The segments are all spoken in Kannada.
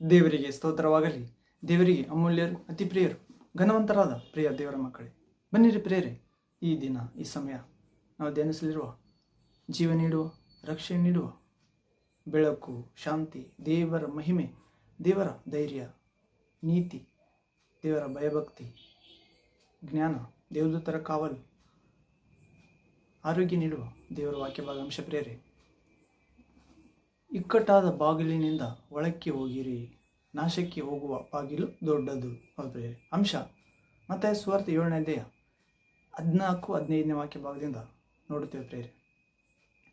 ದೇವರಿಗೆ ಸ್ತೋತ್ರವಾಗಲಿ. ದೇವರಿಗೆ ಅಮೂಲ್ಯರು, ಅತಿ ಪ್ರಿಯರು, ಘನವಂತರಾದ ಪ್ರಿಯ ದೇವರ ಮಕ್ಕಳೇ, ಬನ್ನಿರಿ ಪ್ರಿಯರೇ, ಈ ದಿನ ಈ ಸಮಯ ನಾವು ಧ್ಯಾನಿಸಲಿರುವ ಜೀವ ನೀಡುವ, ರಕ್ಷಣೆ ನೀಡುವ, ಬೆಳಕು, ಶಾಂತಿ, ದೇವರ ಮಹಿಮೆ, ದೇವರ ಧೈರ್ಯ, ನೀತಿ, ದೇವರ ಭಯಭಕ್ತಿ, ಜ್ಞಾನ, ದೇವದೂತರ ಕಾವಲು, ಆರೋಗ್ಯ ನೀಡುವ ದೇವರ ವಾಕ್ಯವಾದ ಅಂಶ ಪ್ರಿಯರೇ, ಇಕ್ಕಟ್ಟಾದ ಬಾಗಿಲಿನಿಂದ ಒಳಕ್ಕೆ ಹೋಗಿರಿ, ನಾಶಕ್ಕೆ ಹೋಗುವ ಬಾಗಿಲು ದೊಡ್ಡದು. ಹೌದು ಅಂಶ ಮತ್ತೆ ಸುವಾರ್ತೆ 7ನೇ ಅಧ್ಯಾಯ 14-15ನೇ ವಾಕ್ಯ ಭಾಗದಿಂದ ನೋಡುತ್ತೇವೆ ಪ್ರೇರೆ.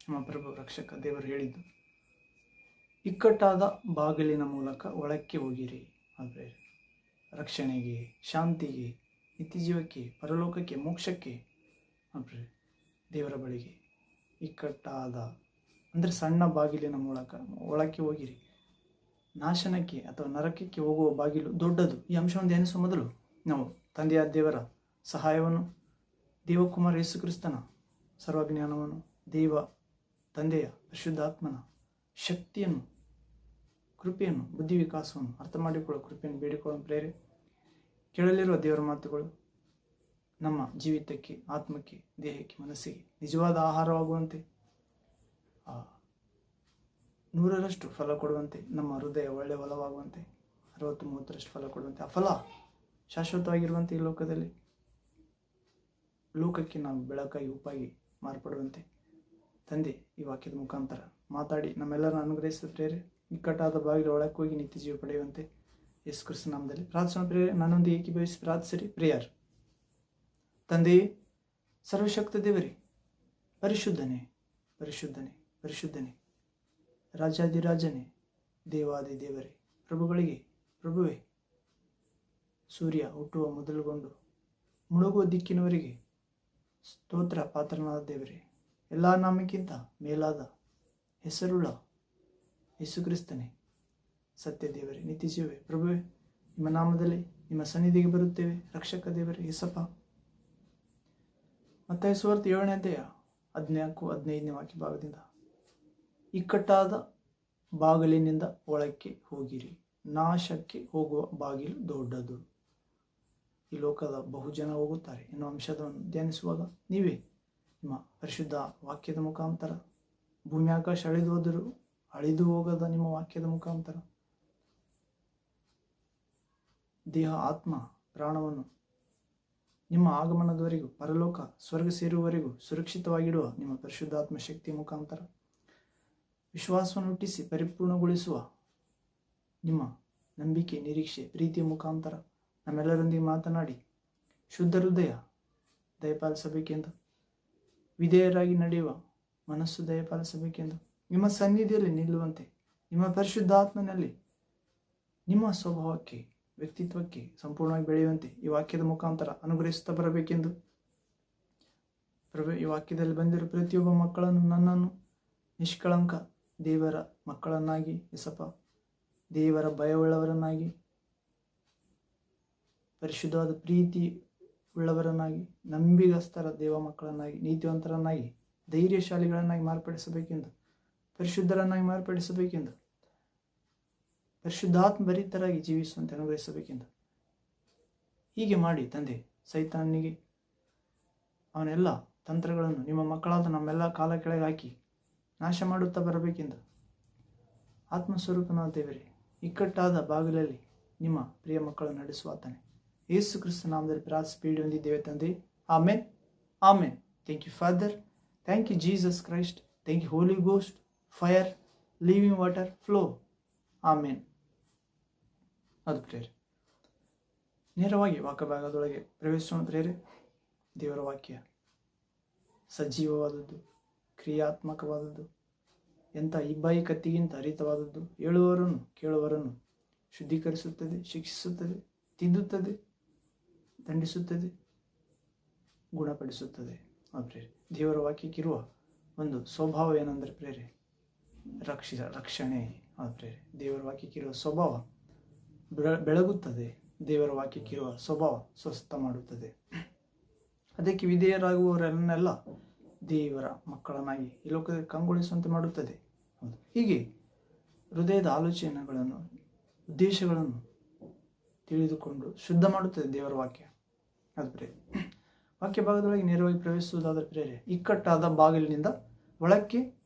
ನಮ್ಮ ಪ್ರಭು ರಕ್ಷಕ ದೇವರು ಹೇಳಿದ್ದು, ಇಕ್ಕಟ್ಟಾದ ಬಾಗಿಲಿನ ಮೂಲಕ ಒಳಕ್ಕೆ ಹೋಗಿರಿ. ಪ್ರೇರೆ, ರಕ್ಷಣೆಗೆ, ಶಾಂತಿಗೆ, ನಿತ್ಯಜೀವಕ್ಕೆ, ಪರಲೋಕಕ್ಕೆ, ಮೋಕ್ಷಕ್ಕೆ, ದೇವರ ಬಳಿಗೆ ಇಕ್ಕಟ್ಟಾದ ಅಂದರೆ ಸಣ್ಣ ಬಾಗಿಲಿನ ಮೂಲಕ ಒಳಕ್ಕೆ ಹೋಗಿರಿ, ನಾಶನಕ್ಕೆ ಅಥವಾ ನರಕಕ್ಕೆ ಹೋಗುವ ಬಾಗಿಲು ದೊಡ್ಡದು. ಈ ಅಂಶವನ್ನು ಧ್ಯಾನಿಸುವ ಮೊದಲು ನಾವು ತಂದೆಯ ದೇವರ ಸಹಾಯವನ್ನು, ದೇವಕುಮಾರ ಯೇಸು ಕ್ರಿಸ್ತನ ಸರ್ವಜ್ಞಾನವನ್ನು, ದೇವ ತಂದೆಯ ಪರಿಶುದ್ಧಾತ್ಮನ ಶಕ್ತಿಯನ್ನು, ಕೃಪೆಯನ್ನು, ಬುದ್ಧಿ ವಿಕಾಸವನ್ನು ಅರ್ಥ ಮಾಡಿಕೊಳ್ಳುವ ಕೃಪೆಯನ್ನು ಬೇಡಿಕೊಳ್ಳುವ ಪ್ರೇರೆ. ಕೇಳಲಿರುವ ದೇವರ ಮಾತುಗಳು ನಮ್ಮ ಜೀವಿತಕ್ಕೆ, ಆತ್ಮಕ್ಕೆ, ದೇಹಕ್ಕೆ, ಮನಸ್ಸಿಗೆ ನಿಜವಾದ ಆಹಾರವಾಗುವಂತೆ, 100ರಷ್ಟು ಫಲ ಕೊಡುವಂತೆ, ನಮ್ಮ ಹೃದಯ ಒಳ್ಳೆಯ ಫಲವಾಗುವಂತೆ, 60-30ರಷ್ಟು ಫಲ ಕೊಡುವಂತೆ, ಆ ಫಲ ಶಾಶ್ವತವಾಗಿರುವಂತೆ, ಈ ಲೋಕದಲ್ಲಿ ಲೋಕಕ್ಕೆ ನಾವು ಬೆಳಕಾಗಿ, ಉಪ್ಪಾಗಿ ಮಾರ್ಪಡುವಂತೆ ತಂದೆ ಈ ವಾಕ್ಯದ ಮುಖಾಂತರ ಮಾತಾಡಿ ನಮ್ಮೆಲ್ಲರನ್ನು ಅನುಗ್ರಹಿಸಿದ ಪ್ರೇರೆ. ಇಕ್ಕಟ್ಟಾದ ಬಾಗಿಲು ಒಳಕ್ಕೆ ಹೋಗಿ ನಿತ್ಯ ಜೀವ ಪಡೆಯುವಂತೆ ಯೇಸು ಕ್ರಿಸ್ತನ ನಾಮದಲ್ಲಿ ಪ್ರಾರ್ಥನಾ ಪ್ರೇರೆ. ನನ್ನೊಂದಿಗೆ ಏಕೀಭವಿಸಿ ಪ್ರಾರ್ಥಿಸಿರಿ. ಪ್ರೇಯರ್. ತಂದೆಯೇ, ಸರ್ವಶಕ್ತ ದೇವರೇ, ಪರಿಶುದ್ಧನೇ, ಪರಿಶುದ್ಧನೇ, ಪರಿಶುದ್ಧನೇ, ರಾಜಾದಿರಾಜನೇ, ದೇವಾದಿ ದೇವರೇ, ಪ್ರಭುಗಳಿಗೆ ಪ್ರಭುವೇ, ಸೂರ್ಯ ಹುಟ್ಟುವ ಮೊದಲುಗೊಂಡು ಮುಳುಗುವ ದಿಕ್ಕಿನವರಿಗೆ ಸ್ತೋತ್ರ ಪಾತ್ರನಾದ ದೇವರೇ, ಎಲ್ಲ ನಾಮಕ್ಕಿಂತ ಮೇಲಾದ ಹೆಸರುಳ್ಳ ಯೇಸು ಕ್ರಿಸ್ತನೇ, ಸತ್ಯ ದೇವರೇ, ನಿತ್ಯ ಜೀವವೇ, ಪ್ರಭುವೇ, ನಿಮ್ಮ ನಾಮದಲ್ಲಿ ನಿಮ್ಮ ಸನ್ನಿಧಿಗೆ ಬರುತ್ತೇವೆ. ರಕ್ಷಕ ದೇವರೇ ಯೇಸಪ್ಪ. ಮತ್ತಾಯ ಸುವಾರ್ತೆ 7ನೇ ಅಧ್ಯಾಯ 14-15ನೇ ವಾಕ್ಯ ಭಾಗದಿಂದ, ಇಕ್ಕಟ್ಟಾದ ಬಾಗಿಲಿನಿಂದ ಒಳಕ್ಕೆ ಹೋಗಿರಿ, ನಾಶಕ್ಕೆ ಹೋಗುವ ಬಾಗಿಲು ದೊಡ್ಡದು. ಈ ಲೋಕದ ಬಹುಜನ ಹೋಗುತ್ತಾರೆ ಎನ್ನುವ ಅಂಶವನ್ನು ಧ್ಯಾನಿಸುವಾಗ ನೀವೇ ನಿಮ್ಮ ಪರಿಶುದ್ಧ ವಾಕ್ಯದ ಮುಖಾಂತರ, ಭೂಮಿ ಆಕಾಶ ಅಳಿದು ಹೋದರೂ ಅಳಿದು ಹೋಗದ ನಿಮ್ಮ ವಾಕ್ಯದ ಮುಖಾಂತರ ದೇಹ, ಆತ್ಮ, ಪ್ರಾಣವನ್ನು ನಿಮ್ಮ ಆಗಮನದವರೆಗೂ, ಪರಲೋಕ ಸ್ವರ್ಗ ಸೇರುವವರೆಗೂ ಸುರಕ್ಷಿತವಾಗಿಡುವ ನಿಮ್ಮ ಪರಿಶುದ್ಧಾತ್ಮ ಶಕ್ತಿಯ ಮುಖಾಂತರ ವಿಶ್ವಾಸವನ್ನು ಹುಟ್ಟಿಸಿ ಪರಿಪೂರ್ಣಗೊಳಿಸುವ ನಿಮ್ಮ ನಂಬಿಕೆ, ನಿರೀಕ್ಷೆ, ಪ್ರೀತಿಯ ಮುಖಾಂತರ ನಮ್ಮೆಲ್ಲರೊಂದಿಗೆ ಮಾತನಾಡಿ ಶುದ್ಧ ಹೃದಯ ದಯಪಾಲಿಸಬೇಕೆಂದು, ವಿಧೇಯರಾಗಿ ನಡೆಯುವ ಮನಸ್ಸು ದಯಪಾಲಿಸಬೇಕೆಂದು, ನಿಮ್ಮ ಸನ್ನಿಧಿಯಲ್ಲಿ ನಿಲ್ಲುವಂತೆ, ನಿಮ್ಮ ಪರಿಶುದ್ಧಾತ್ಮನಲ್ಲಿ ನಿಮ್ಮ ಸ್ವಭಾವಕ್ಕೆ, ವ್ಯಕ್ತಿತ್ವಕ್ಕೆ ಸಂಪೂರ್ಣವಾಗಿ ಬೆಳೆಯುವಂತೆ ಈ ವಾಕ್ಯದ ಮುಖಾಂತರ ಅನುಗ್ರಹಿಸುತ್ತಾ ಬರಬೇಕೆಂದು ಪ್ರಭು, ಈ ವಾಕ್ಯದಲ್ಲಿ ಬಂದಿರುವ ಪ್ರತಿಯೊಬ್ಬ ಮಕ್ಕಳನ್ನು, ನನ್ನನ್ನು ನಿಷ್ಕಳಂಕ ದೇವರ ಮಕ್ಕಳನ್ನಾಗಿ, ಯೇಸಪ್ಪ, ದೇವರ ಭಯವುಳ್ಳವರನ್ನಾಗಿ, ಪರಿಶುದ್ಧವಾದ ಪ್ರೀತಿ ಉಳ್ಳವರನ್ನಾಗಿ, ನಂಬಿಗಸ್ತರ ದೇವ ಮಕ್ಕಳನ್ನಾಗಿ, ನೀತಿವಂತರನ್ನಾಗಿ, ಧೈರ್ಯಶಾಲಿಗಳನ್ನಾಗಿ ಮಾರ್ಪಡಿಸಬೇಕೆಂದು, ಪರಿಶುದ್ಧರನ್ನಾಗಿ ಮಾರ್ಪಡಿಸಬೇಕೆಂದು, ಪರಿಶುದ್ಧಾತ್ಮ ಭರಿತರಾಗಿ ಜೀವಿಸುವಂತೆ ಅನುಗ್ರಹಿಸಬೇಕೆಂದು ಹೀಗೆ ಮಾಡಿ ತಂದೆ, ಸೈತಾನಿಗೆ ಅವನೆಲ್ಲ ತಂತ್ರಗಳನ್ನು ನಿಮ್ಮ ಮಕ್ಕಳಾದ ನಮ್ಮೆಲ್ಲ ಕಾಲ ಕೆಳಗೆ ಹಾಕಿ ನಾಶ ಮಾಡುತ್ತಾ ಬರಬೇಕೆಂದು ಆತ್ಮಸ್ವರೂಪನಾದ ದೇವರೇ, ಇಕ್ಕಟ್ಟಾದ ಬಾಗಿಲಲ್ಲಿ ನಿಮ್ಮ ಪ್ರಿಯ ಮಕ್ಕಳನ್ನು ನಡೆಸುವಾತನೆ ಯೇಸು ಕ್ರಿಸ್ತ ನಾಮದಲ್ಲಿ ಪ್ರಾರ್ಥಿಸಿ ಬೇಡಿ ಹೊಂದಿದ್ದೇವೆ ತಂದೆ. Amen, amen. Thank you father, thank you Jesus Christ, thank you holy ghost, fire, living water, flow. Amen. ಅದು ಪ್ರೇರೆ. ನೇರವಾಗಿ ವಾಕ್ಯಭಾಗದೊಳಗೆ ಪ್ರವೇಶಿಸೋಣ ಪ್ರೇರೆ. ದೇವರ ವಾಕ್ಯ ಸಜೀವವಾದದ್ದು, ಕ್ರಿಯಾತ್ಮಕವಾದದ್ದು, ಎಂಥ ಇಬ್ಬಾಯಿ ಕತ್ತಿಗಿಂತ ಹರಿತವಾದದ್ದು, ಹೇಳುವವರನ್ನು ಕೇಳುವವರನ್ನು ಶುದ್ಧೀಕರಿಸುತ್ತದೆ, ಶಿಕ್ಷಿಸುತ್ತದೆ, ತಿದ್ದುತ್ತದೆ, ದಂಡಿಸುತ್ತದೆ, ಗುಣಪಡಿಸುತ್ತದೆ. ಪ್ರೇರೆ, ದೇವರ ವಾಕ್ಯಕ್ಕಿರುವ ಒಂದು ಸ್ವಭಾವ ಏನೆಂದರೆ ಪ್ರೇರೆ, ರಕ್ಷಣೆ. ಪ್ರೇರೆ, ದೇವರ ವಾಕ್ಯಕ್ಕಿರುವ ಸ್ವಭಾವ ಬೆಳಗುತ್ತದೆ, ದೇವರ ವಾಕ್ಯಕ್ಕಿರುವ ಸ್ವಭಾವ ಸ್ವಸ್ಥ ಮಾಡುತ್ತದೆ. ಅದಕ್ಕೆ ವಿಧೇಯರಾಗುವವರನ್ನೆಲ್ಲ ದೇವರ ಮಕ್ಕಳನ್ನಾಗಿ ಈ ಲೋಕದಲ್ಲಿ ಕಂಗೊಳಿಸುವಂತೆ ಮಾಡುತ್ತದೆ. ಹೀಗೆ ಹೃದಯದ ಆಲೋಚನೆಗಳನ್ನು ಉದ್ದೇಶಗಳನ್ನು ತಿಳಿದುಕೊಂಡು ಶುದ್ಧ ಮಾಡುತ್ತದೆ ದೇವರ ವಾಕ್ಯ. ಅದು ಪ್ರೇರೆ ವಾಕ್ಯ ಭಾಗದೊಳಗೆ ನೇರವಾಗಿ ಪ್ರವೇಶಿಸುವುದಾದರೆ ಪ್ರೇರೆ, ಇಕ್ಕಟ್ಟಾದ ಬಾಗಿಲಿನಿಂದ ಒಳಕ್ಕೆ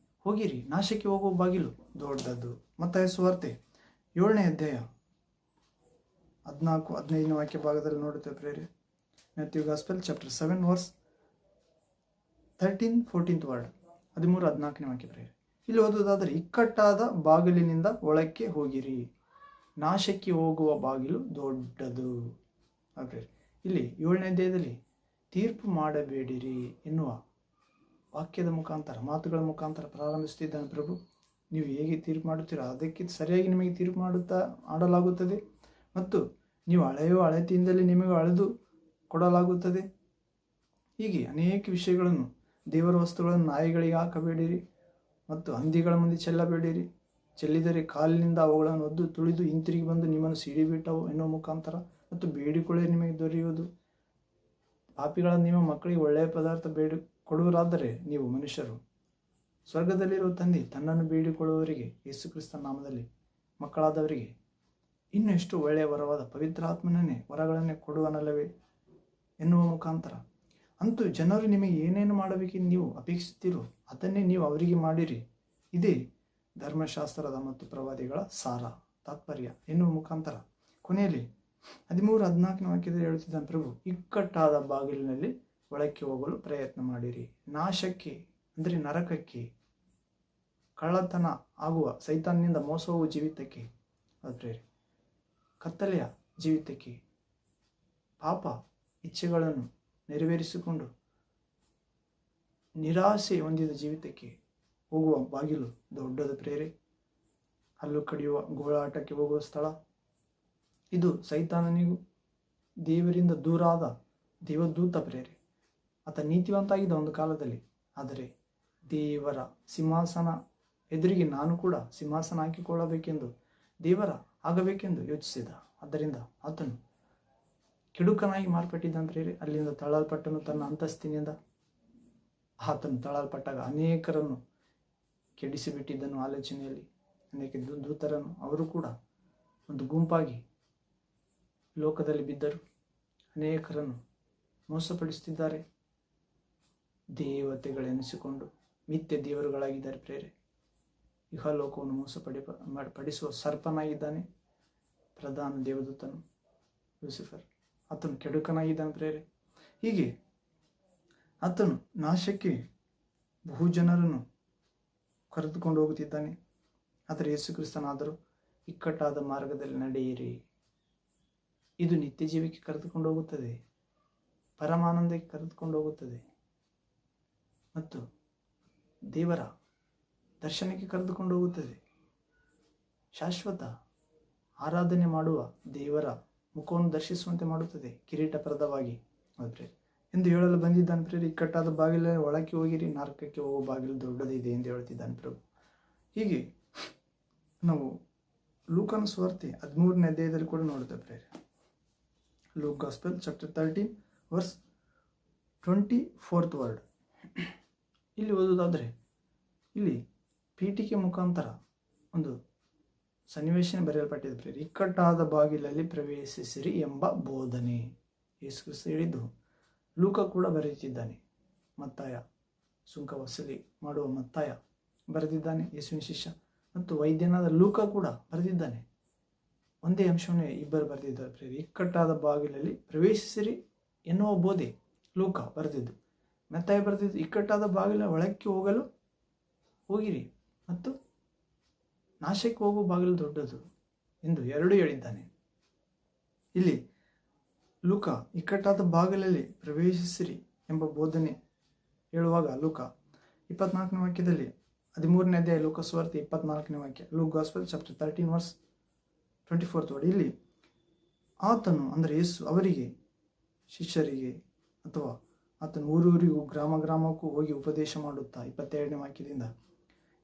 ಹೋಗಿರಿ, ನಾಶಕ್ಕೆ ಹೋಗುವ ಬಾಗಿಲು ದೊಡ್ಡದು. ಮತ್ತಾಯ ಸುವಾರ್ತೆ 7ನೇ ಅಧ್ಯಾಯ 14-15 ವಾಕ್ಯ ಭಾಗದಲ್ಲಿ ನೋಡುತ್ತೇವೆ ಪ್ರೇರೆ. Matthew gospel chapter 7 verse 13-14 word, 13-14 ವಾಕ್ಯ ಪ್ರೇರೆ. ಇಲ್ಲಿ ಓದುವುದಾದರೆ, ಇಕ್ಕಟ್ಟಾದ ಬಾಗಿಲಿನಿಂದ ಒಳಕ್ಕೆ ಹೋಗಿರಿ, ನಾಶಕ್ಕೆ ಹೋಗುವ ಬಾಗಿಲು ದೊಡ್ಡದು. ಇಲ್ಲಿ 7ನೇ ಅಧ್ಯಾಯದಲ್ಲಿ ತೀರ್ಪು ಮಾಡಬೇಡಿರಿ ಎನ್ನುವ ವಾಕ್ಯದ ಮುಖಾಂತರ, ಮಾತುಗಳ ಮುಖಾಂತರ ಪ್ರಾರಂಭಿಸುತ್ತಿದ್ದಾನೆ ಪ್ರಭು. ನೀವು ಹೇಗೆ ತೀರ್ಪು ಮಾಡುತ್ತೀರೋ ಅದಕ್ಕೆ ಸರಿಯಾಗಿ ನಿಮಗೆ ತೀರ್ಪು ಆಡಲಾಗುತ್ತದೆ, ಮತ್ತು ನೀವು ಅಳೆಯುವ ಅಳತೆಯಿಂದಲೇ ನಿಮಗೆ ಅಳೆದು ಕೊಡಲಾಗುತ್ತದೆ. ಹೀಗೆ ಅನೇಕ ವಿಷಯಗಳನ್ನು, ದೇವರ ವಸ್ತುಗಳನ್ನು ನಾಯಿಗಳಿಗೆ ಹಾಕಬೇಡಿರಿ ಮತ್ತು ಹಂದಿಗಳ ಮುಂದೆ ಚೆಲ್ಲಬೇಡಿರಿ, ಚೆಲ್ಲಿದರೆ ಕಾಲಿನಿಂದ ಅವುಗಳನ್ನು ಒದ್ದು ತುಳಿದು ಹಿಂತಿರುಗಿ ಬಂದು ನಿಮ್ಮನ್ನು ಸಿಡಿಬಿಟ್ಟವು ಎನ್ನುವ ಮುಖಾಂತರ, ಮತ್ತು ಬೇಡಿಕೊಳ್ಳೆ ನಿಮಗೆ ದೊರೆಯುವುದು. ಪಾಪಿಗಳ ನಿಮ್ಮ ಮಕ್ಕಳಿಗೆ ಒಳ್ಳೆಯ ಪದಾರ್ಥ ಕೊಡುವರಾದರೆ ನೀವು ಮನುಷ್ಯರು, ಸ್ವರ್ಗದಲ್ಲಿರುವ ತಂದೆ ತನ್ನನ್ನು ಬೇಡಿಕೊಳ್ಳುವವರಿಗೆ, ಯೇಸು ಕ್ರಿಸ್ತನ ನಾಮದಲ್ಲಿ ಮಕ್ಕಳಾದವರಿಗೆ ಇನ್ನೂ ಎಷ್ಟು ಒಳ್ಳೆಯ ವರವಾದ ಪವಿತ್ರ ಆತ್ಮನನ್ನೇ ವರಗಳನ್ನೇ ಕೊಡುವನಲ್ಲವೇ ಎನ್ನುವ ಮುಖಾಂತರ. ಅಂತೂ ಜನರು ನಿಮಗೆ ಏನೇನು ಮಾಡಬೇಕೆಂದು ನೀವು ಅಪೇಕ್ಷಿಸುತ್ತೀರೋ ಅದನ್ನೇ ನೀವು ಅವರಿಗೆ ಮಾಡಿರಿ, ಇದೇ ಧರ್ಮಶಾಸ್ತ್ರದ ಮತ್ತು ಪ್ರವಾದಿಗಳ ಸಾರ ತಾತ್ಪರ್ಯ ಎನ್ನುವ ಮುಖಾಂತರ ಕೊನೆಯಲ್ಲಿ 13-14 ವಾಕ್ಯದಲ್ಲಿ ಹೇಳುತ್ತಿದ್ದಾನೆ ಪ್ರಭು, ಇಕ್ಕಟ್ಟಾದ ಬಾಗಿಲಿನಲ್ಲಿ ಒಳಕ್ಕೆ ಹೋಗಲು ಪ್ರಯತ್ನ ಮಾಡಿರಿ, ನಾಶಕ್ಕೆ ಅಂದರೆ ನರಕಕ್ಕೆ, ಕಳ್ಳತನ ಆಗುವ ಸೈತಾನ್ನಿಂದ ಮೋಸ ಹೋಗುವ ಜೀವಿತಕ್ಕೆ, ಆದರೆ ಕತ್ತಲೆಯ ಜೀವಿತಕ್ಕೆ, ಪಾಪ ಇಚ್ಛೆಗಳನ್ನು ನೆರವೇರಿಸಿಕೊಂಡು ನಿರಾಸೆ ಹೊಂದಿದ ಜೀವಿತಕ್ಕೆ ಹೋಗುವ ಬಾಗಿಲು ದೊಡ್ಡದು ಪ್ರೇರೆ. ಹಲ್ಲು ಕಡಿಯುವ ಗೋಳಾಟಕ್ಕೆ ಹೋಗುವ ಸ್ಥಳ ಇದು. ಸೈತಾನನಿಗೂ ದೇವರಿಂದ ದೂರ ಆದ ದೇವದೂತ ಪ್ರೇರೆ. ಆತ ನೀತಿವಂತ ಆಗಿದ್ದ ಒಂದು ಕಾಲದಲ್ಲಿ, ಆದರೆ ದೇವರ ಸಿಂಹಾಸನ ಎದುರಿಗೆ ನಾನು ಕೂಡ ಸಿಂಹಾಸನ ಹಾಕಿಕೊಳ್ಳಬೇಕೆಂದು, ದೇವರ ಆಗಬೇಕೆಂದು ಯೋಚಿಸಿದ. ಆದ್ದರಿಂದ ಆತನು ಕೆಡುಕನಾಗಿ ಮಾರ್ಪಟ್ಟಿದ್ದಾನೆ ಪ್ರೇರೆ. ಅಲ್ಲಿಂದ ತಳ್ಳಲ್ಪಟ್ಟನು ತನ್ನ ಅಂತಸ್ತಿನಿಂದ. ಆತನು ತಳ್ಳಲ್ಪಟ್ಟಾಗ ಅನೇಕರನ್ನು ಕೆಡಿಸಿಬಿಟ್ಟಿದ್ದನು ಆಲೋಚನೆಯಲ್ಲಿ. ಅನೇಕ ದೂತರನ್ನು, ಅವರು ಕೂಡ ಒಂದು ಗುಂಪಾಗಿ ಲೋಕದಲ್ಲಿ ಬಿದ್ದರು, ಅನೇಕರನ್ನು ಮೋಸಪಡಿಸುತ್ತಿದ್ದಾರೆ. ದೇವತೆಗಳೆನಿಸಿಕೊಂಡು ಮಿಥ್ಯ ದೇವರುಗಳಾಗಿದ್ದಾರೆ ಪ್ರೇರೆ. ಇಹಲೋಕವನ್ನು ಪಡಿಸುವ ಸರ್ಪನಾಗಿದ್ದಾನೆ ಪ್ರಧಾನ ದೇವದೂತನು ಲೂಸಿಫರ್. ಆತನು ಕೆಡುಕನಾಗಿದ್ದಾನೆ ಪ್ರೇರೆ. ಹೀಗೆ ಆತನು ನಾಶಕ್ಕೆ ಬಹುಜನರನ್ನು ಕರೆದುಕೊಂಡು ಹೋಗುತ್ತಿದ್ದಾನೆ. ಆದರೆ ಯೇಸು ಕ್ರಿಸ್ತನಾದರೂ ಇಕ್ಕಟ್ಟಾದ ಮಾರ್ಗದಲ್ಲಿ ನಡೆಯಿರಿ, ಇದು ನಿತ್ಯ ಜೀವಕ್ಕೆ ಕರೆದುಕೊಂಡು ಹೋಗುತ್ತದೆ, ಪರಮಾನಂದಕ್ಕೆ ಕರೆದುಕೊಂಡು ಹೋಗುತ್ತದೆ, ಮತ್ತು ದೇವರ ದರ್ಶನಕ್ಕೆ ಕರೆದುಕೊಂಡು ಹೋಗುತ್ತದೆ. ಶಾಶ್ವತ ಆರಾಧನೆ ಮಾಡುವ ದೇವರ ಮುಖವನ್ನು ದರ್ಶಿಸುವಂತೆ ಮಾಡುತ್ತದೆ, ಕಿರೀಟಪ್ರದವಾಗಿ ಎಂದು ಹೇಳಲು ಬಂದಿದ್ದಾನೆ ಪ್ರೇರೆ. ಇಕ್ಕಟ್ಟಾದ ಬಾಗಿಲ ಒಳಕ್ಕೆ ಹೋಗಿರಿ, ನರಕಕ್ಕೆ ಹೋಗುವ ಬಾಗಿಲು ದೊಡ್ಡದಿದೆ ಎಂದು ಹೇಳ್ತಿದ್ದಾನೆ ಪ್ರಭು. ಹೀಗೆ ನಾವು ಲೂಕನ ಸುವಾರ್ತೆ 13ನೇ ಅಧ್ಯಾಯದಲ್ಲಿ ಕೂಡ ನೋಡುತ್ತೇವೆ ಪ್ರೇರೆ. Luke gospel chapter 13 verse 24 word. ಇಲ್ಲಿ ಓದುವುದಾದರೆ, ಇಲ್ಲಿ ಪೀಠಿಕೆ ಮುಖಾಂತರ ಒಂದು ಸನ್ನಿವೇಶ ಬರೆಯಲ್ಪಟ್ಟಿದೆ ಪ್ರೇರೆ. ಇಕ್ಕಟ್ಟಾದ ಬಾಗಿಲಲ್ಲಿ ಪ್ರವೇಶಿಸಿರಿ ಎಂಬ ಬೋಧನೆ ಯೇಸು ಕ್ರಿಸ್ತ ಹೇಳಿದ್ದು ಲೂಕ ಕೂಡ ಬರೆಯುತ್ತಿದ್ದಾನೆ. ಮತ್ತಾಯ, ಸುಂಕ ವಸೂಲಿ ಮಾಡುವ ಮತ್ತಾಯ ಬರೆದಿದ್ದಾನೆ, ಯೇಸುವಿನ ಶಿಷ್ಯ, ಮತ್ತು ವೈದ್ಯನಾದ ಲೂಕ ಕೂಡ ಬರೆದಿದ್ದಾನೆ. ಒಂದೇ ಅಂಶವನ್ನೇ ಇಬ್ಬರು ಬರೆದಿದ್ದಾರೆ ಪ್ರೇರೆ. ಇಕ್ಕಟ್ಟಾದ ಬಾಗಿಲಲ್ಲಿ ಪ್ರವೇಶಿಸಿರಿ ಎನ್ನುವ ಬೋಧೆ ಲೂಕ ಬರೆದಿದ್ದು, ಮತ್ತಾಯ ಬರೆದಿದ್ದು ಇಕ್ಕಟ್ಟಾದ ಬಾಗಿಲ ಒಳಕ್ಕೆ ಹೋಗಿರಿ ಮತ್ತು ನಾಶಕ್ಕೆ ಹೋಗುವ ಬಾಗಿಲು ದೊಡ್ಡದು ಎಂದು ಎರಡೂ ಹೇಳಿದ್ದಾನೆ. ಇಲ್ಲಿ ಲೂಕ ಇಕ್ಕಟ್ಟಾದ ಬಾಗಿಲಲ್ಲಿ ಪ್ರವೇಶಿಸಿರಿ ಎಂಬ ಬೋಧನೆ ಹೇಳುವಾಗ ಲೂಕ 24ನೇ ವಾಕ್ಯದಲ್ಲಿ 13ನೇ ಅಧ್ಯಾಯ ಲೂಕ ಸುವಾರ್ತೆ 24ನೇ ವಾಕ್ಯ, Luke gospel chapter 13 verse 24 word. ಇಲ್ಲಿ ಆತನು ಅಂದರೆ ಯೇಸು ಅವರಿಗೆ, ಶಿಷ್ಯರಿಗೆ, ಅಥವಾ ಆತನು ಊರೂರಿಗೂ ಗ್ರಾಮ ಗ್ರಾಮಕ್ಕೂ ಹೋಗಿ ಉಪದೇಶ ಮಾಡುತ್ತಾ, 22ನೇ ವಾಕ್ಯದಿಂದ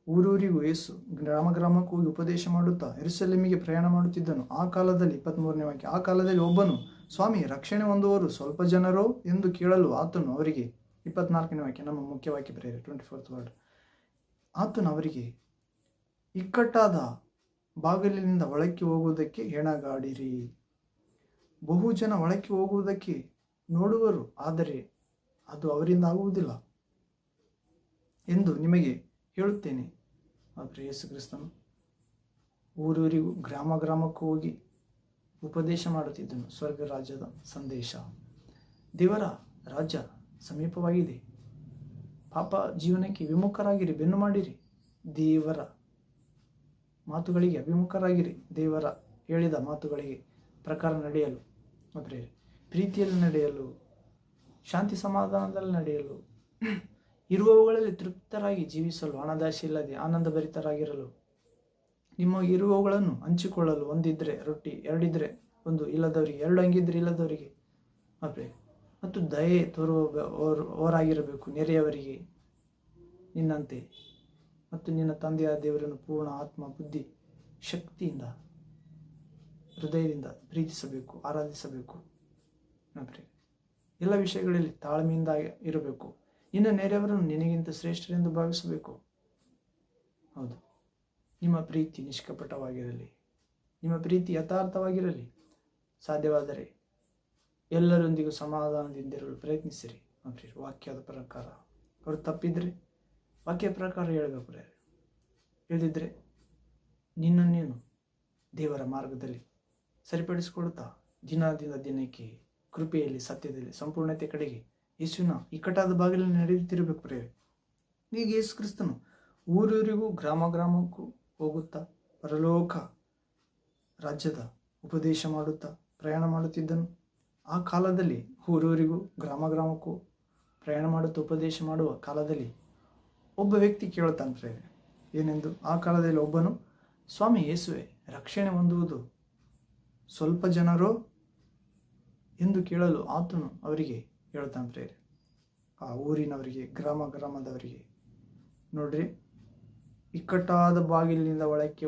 ಊರೂರಿಗೂ ಯೇಸು ಗ್ರಾಮ ಗ್ರಾಮಕ್ಕೂ ಹೋಗಿ ಉಪದೇಶ ಮಾಡುತ್ತಾ ಯೆರೂಸಲೇಮಿಗೆ ಪ್ರಯಾಣ ಮಾಡುತ್ತಿದ್ದನು. ಆ ಕಾಲದಲ್ಲಿ 23ನೇ ವಾಕ್ಯ, ಆ ಕಾಲದಲ್ಲಿ ಒಬ್ಬನು, ಸ್ವಾಮಿ, ರಕ್ಷಣೆ ಹೊಂದುವವರು ಸ್ವಲ್ಪ ಜನರೋ ಎಂದು ಕೇಳಲು ಆತನು ಅವರಿಗೆ, 24ನೇ ವಾಕ್ಯ ನಮ್ಮ ಮುಖ್ಯ ವಾಕ್ಯ ಪ್ರೇರೆ 24th ವರ್ಡ್, ಆತನು ಅವರಿಗೆ, ಇಕ್ಕಟ್ಟಾದ ಬಾಗಿಲಿನಿಂದ ಒಳಕ್ಕೆ ಹೋಗುವುದಕ್ಕೆ ಹೆಣಗಾಡಿರಿ. ಬಹು ಜನ ಒಳಕ್ಕೆ ಹೋಗುವುದಕ್ಕೆ ನೋಡುವರು, ಆದರೆ ಅದು ಅವರಿಂದ ಆಗುವುದಿಲ್ಲ ಎಂದು ನಿಮಗೆ ಹೇಳುತ್ತೇನೆ. ಆದರೆ ಯೇಸು ಕ್ರಿಸ್ತನು ಊರೂರಿಗೂ ಗ್ರಾಮ ಗ್ರಾಮಕ್ಕೂ ಹೋಗಿ ಉಪದೇಶ ಮಾಡುತ್ತಿದ್ದನು. ಸ್ವರ್ಗ ರಾಜ್ಯದ ಸಂದೇಶ, ದೇವರ ರಾಜ್ಯ ಸಮೀಪವಾಗಿದೆ. ಪಾಪ ಜೀವನಕ್ಕೆ ವಿಮುಖರಾಗಿರಿ, ಬೆನ್ನು ಮಾಡಿರಿ. ದೇವರ ಮಾತುಗಳಿಗೆ ಅಭಿಮುಖರಾಗಿರಿ. ದೇವರ ಹೇಳಿದ ಮಾತುಗಳಿಗೆ ಪ್ರಕಾರ ನಡೆಯಲು, ಅಂದರೆ ಪ್ರೀತಿಯಲ್ಲಿ ನಡೆಯಲು, ಶಾಂತಿ ಸಮಾಧಾನದಲ್ಲಿ ನಡೆಯಲು, ಇರುವವುಗಳಲ್ಲಿ ತೃಪ್ತರಾಗಿ ಜೀವಿಸಲು, ಹಣದಾಶೆ ಇಲ್ಲದೆ ಆನಂದಭರಿತರಾಗಿರಲು, ನಿಮ್ಮ ಇರುವವುಗಳನ್ನು ಹಂಚಿಕೊಳ್ಳಲು, ಒಂದಿದ್ರೆ ರೊಟ್ಟಿ, ಎರಡಿದ್ರೆ ಒಂದು, ಇಲ್ಲದವರಿಗೆ ಎರಡು, ಹಂಗಿದ್ರೆ ಇಲ್ಲದವರಿಗೆ, ಮತ್ತು ದಯೆ ತೋರುವವರಾಗಿರಬೇಕು ನೆರೆಯವರಿಗೆ ನಿನ್ನಂತೆ. ಮತ್ತು ನಿನ್ನ ತಂದೆಯ ದೇವರನ್ನು ಪೂರ್ಣ ಆತ್ಮ, ಬುದ್ಧಿ, ಶಕ್ತಿಯಿಂದ, ಹೃದಯದಿಂದ ಪ್ರೀತಿಸಬೇಕು, ಆರಾಧಿಸಬೇಕು. ಎಲ್ಲ ವಿಷಯಗಳಲ್ಲಿ ತಾಳ್ಮೆಯಿಂದ ಇರಬೇಕು. ನಿನ್ನ ನೆರೆಯವರನ್ನು ನಿನಗಿಂತ ಶ್ರೇಷ್ಠರೆಂದು ಭಾವಿಸಬೇಕು. ಹೌದು, ನಿಮ್ಮ ಪ್ರೀತಿ ನಿಷ್ಕಪಟವಾಗಿರಲಿ, ನಿಮ್ಮ ಪ್ರೀತಿ ಯಥಾರ್ಥವಾಗಿರಲಿ. ಸಾಧ್ಯವಾದರೆ ಎಲ್ಲರೊಂದಿಗೂ ಸಮಾಧಾನದಿಂದಿರಲು ಪ್ರಯತ್ನಿಸಿರಿ. ವಾಕ್ಯದ ಪ್ರಕಾರ ಅವರು ತಪ್ಪಿದ್ರೆ ವಾಕ್ಯ ಪ್ರಕಾರ ಹೇಳಬೇಕು. ಇಲ್ಲದಿದ್ದರೆ ನಿನ್ನನ್ನೇನು ದೇವರ ಮಾರ್ಗದಲ್ಲಿ ಸರಿಪಡಿಸಿಕೊಳ್ಳುತ್ತಾ ದಿನದಿಂದ ದಿನಕ್ಕೆ ಕೃಪೆಯಲ್ಲಿ, ಸತ್ಯದಲ್ಲಿ, ಸಂಪೂರ್ಣತೆ ಕಡೆಗೆ ಯೇಸುವಿನ ಇಕ್ಕಟ್ಟಾದ ಬಾಗಿಲಲ್ಲಿ ನಡೆಯುತ್ತಿರಬೇಕು. ಈಗ ಯೇಸು ಕ್ರಿಸ್ತನು ಊರೂರಿಗೂ ಗ್ರಾಮ ಗ್ರಾಮಕ್ಕೂ ಹೋಗುತ್ತಾ ಪರಲೋಕ ರಾಜ್ಯದ ಉಪದೇಶ ಮಾಡುತ್ತಾ ಪ್ರಯಾಣ ಮಾಡುತ್ತಿದ್ದನು. ಆ ಕಾಲದಲ್ಲಿ ಊರೂರಿಗೂ ಗ್ರಾಮ ಗ್ರಾಮಕ್ಕೂ ಪ್ರಯಾಣ ಮಾಡುತ್ತಾ ಉಪದೇಶ ಮಾಡುವ ಕಾಲದಲ್ಲಿ ಒಬ್ಬ ವ್ಯಕ್ತಿ ಕೇಳುತ್ತಾನೆ ಏನೆಂದು. ಆ ಕಾಲದಲ್ಲಿ ಒಬ್ಬನು, ಸ್ವಾಮಿ ಯೇಸುವೆ, ರಕ್ಷಣೆ ಹೊಂದುವುದು ಸ್ವಲ್ಪ ಜನರೋ ಎಂದು ಕೇಳಲು ಆತನು ಅವರಿಗೆ ಹೇಳ್ತಾನೆ ಆ ಊರಿನವರಿಗೆ, ಗ್ರಾಮ ಗ್ರಾಮದವರಿಗೆ, ನೋಡ್ರಿ, ಇಕ್ಕಟ್ಟಾದ ಬಾಗಿಲಿನಿಂದ ಒಳಕ್ಕೆ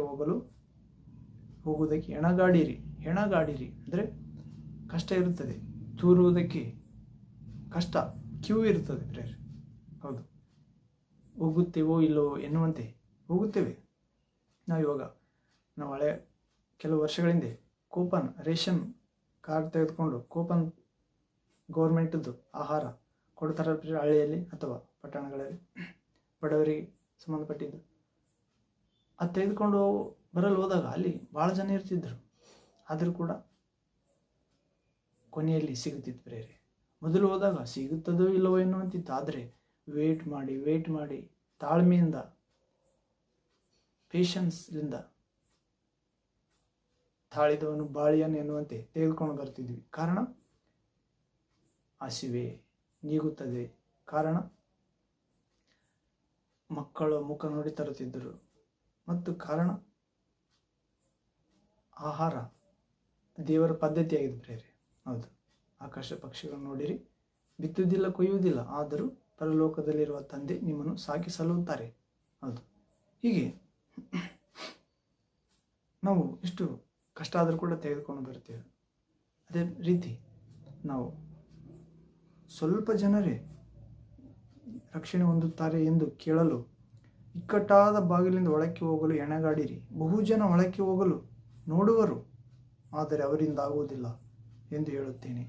ಹೋಗುವುದಕ್ಕೆ ಹೆಣಗಾಡಿರಿ ಅಂದರೆ ಕಷ್ಟ ಇರುತ್ತದೆ, ತೂರುವುದಕ್ಕೆ ಕಷ್ಟ, ಕ್ಯೂ ಇರುತ್ತದೆ. ಹೌದು, ಹೋಗುತ್ತೇವೋ ಇಲ್ಲವೋ ಎನ್ನುವಂತೆ ಹೋಗುತ್ತೇವೆ. ನಾವು ಹಳೆ ಕೆಲವು ವರ್ಷಗಳ ಹಿಂದೆ ಕೂಪನ್ ರೇಷನ್ ಕಾರ್ಡ್ ತೆಗೆದುಕೊಂಡು ಕೂಪನ್ ಗೌರ್ಮೆಂಟದ್ದು ಆಹಾರ ಕೊಡ್ತಾರೆ ಹಳ್ಳಿಯಲ್ಲಿ ಅಥವಾ ಪಟ್ಟಣಗಳಲ್ಲಿ, ಬಡವರಿಗೆ ಸಂಬಂಧಪಟ್ಟಿದ್ದು. ಅದು ತೆಗೆದುಕೊಂಡು ಬರಲು ಹೋದಾಗ ಅಲ್ಲಿ ಭಾಳ ಜನ ಇರ್ತಿದ್ರು. ಆದರೂ ಕೂಡ ಕೊನೆಯಲ್ಲಿ ಸಿಗುತ್ತಿತ್ತು. ಮೊದಲು ಹೋದಾಗ ಸಿಗುತ್ತದೋ ಇಲ್ಲವೋ ಎನ್ನುವಂತಿತ್ತು. ಆದರೆ ವೇಟ್ ಮಾಡಿ ತಾಳ್ಮೆಯಿಂದ, ಪೇಷನ್ಸ್ಲಿಂದ, ತಾಳಿದವನು ಬಾಳಿಯನ್ನು ಎನ್ನುವಂತೆ ತೆಗೆದುಕೊಂಡು ಬರ್ತಿದ್ವಿ. ಕಾರಣ ಹಸಿವೆ ನೀಗುತ್ತದೆ, ಕಾರಣ ಮಕ್ಕಳು ಮುಖ ನೋಡಿ ತರುತ್ತಿದ್ದರು, ಮತ್ತು ಕಾರಣ ಆಹಾರ ದೇವರ ಪದ್ಧತಿಯಾಗಿದೆ. ಹೌದು, ಆಕಾಶ ಪಕ್ಷಿಗಳನ್ನು ನೋಡಿರಿ, ಬಿತ್ತುವುದಿಲ್ಲ, ಕೊಯ್ಯುವುದಿಲ್ಲ, ಆದರೂ ಪರಲೋಕದಲ್ಲಿರುವ ತಂದೆ ನಿಮ್ಮನ್ನು ಸಾಕಿ ಸಲ್ಲುತ್ತಾರೆ. ಹೌದು, ಹೀಗೆ ನಾವು ಎಷ್ಟು ಕಷ್ಟ ಆದರೂ ಕೂಡ ತೆಗೆದುಕೊಂಡು ಬರ್ತೇವೆ. ಅದೇ ರೀತಿ ನಾವು ಸ್ವಲ್ಪ ಜನರೇ ರಕ್ಷಣೆ ಹೊಂದುತ್ತಾರೆ ಎಂದು ಕೇಳಲು, ಇಕ್ಕಟ್ಟಾದ ಬಾಗಿಲಿಂದ ಒಳಕ್ಕೆ ಹೋಗಲು ಹೆಣಗಾಡಿರಿ. ಬಹು ಜನ ಒಳಕ್ಕೆ ಹೋಗಲು ನೋಡುವರು, ಆದರೆ ಅವರಿಂದ ಆಗುವುದಿಲ್ಲ ಎಂದು ಹೇಳುತ್ತೇನೆ.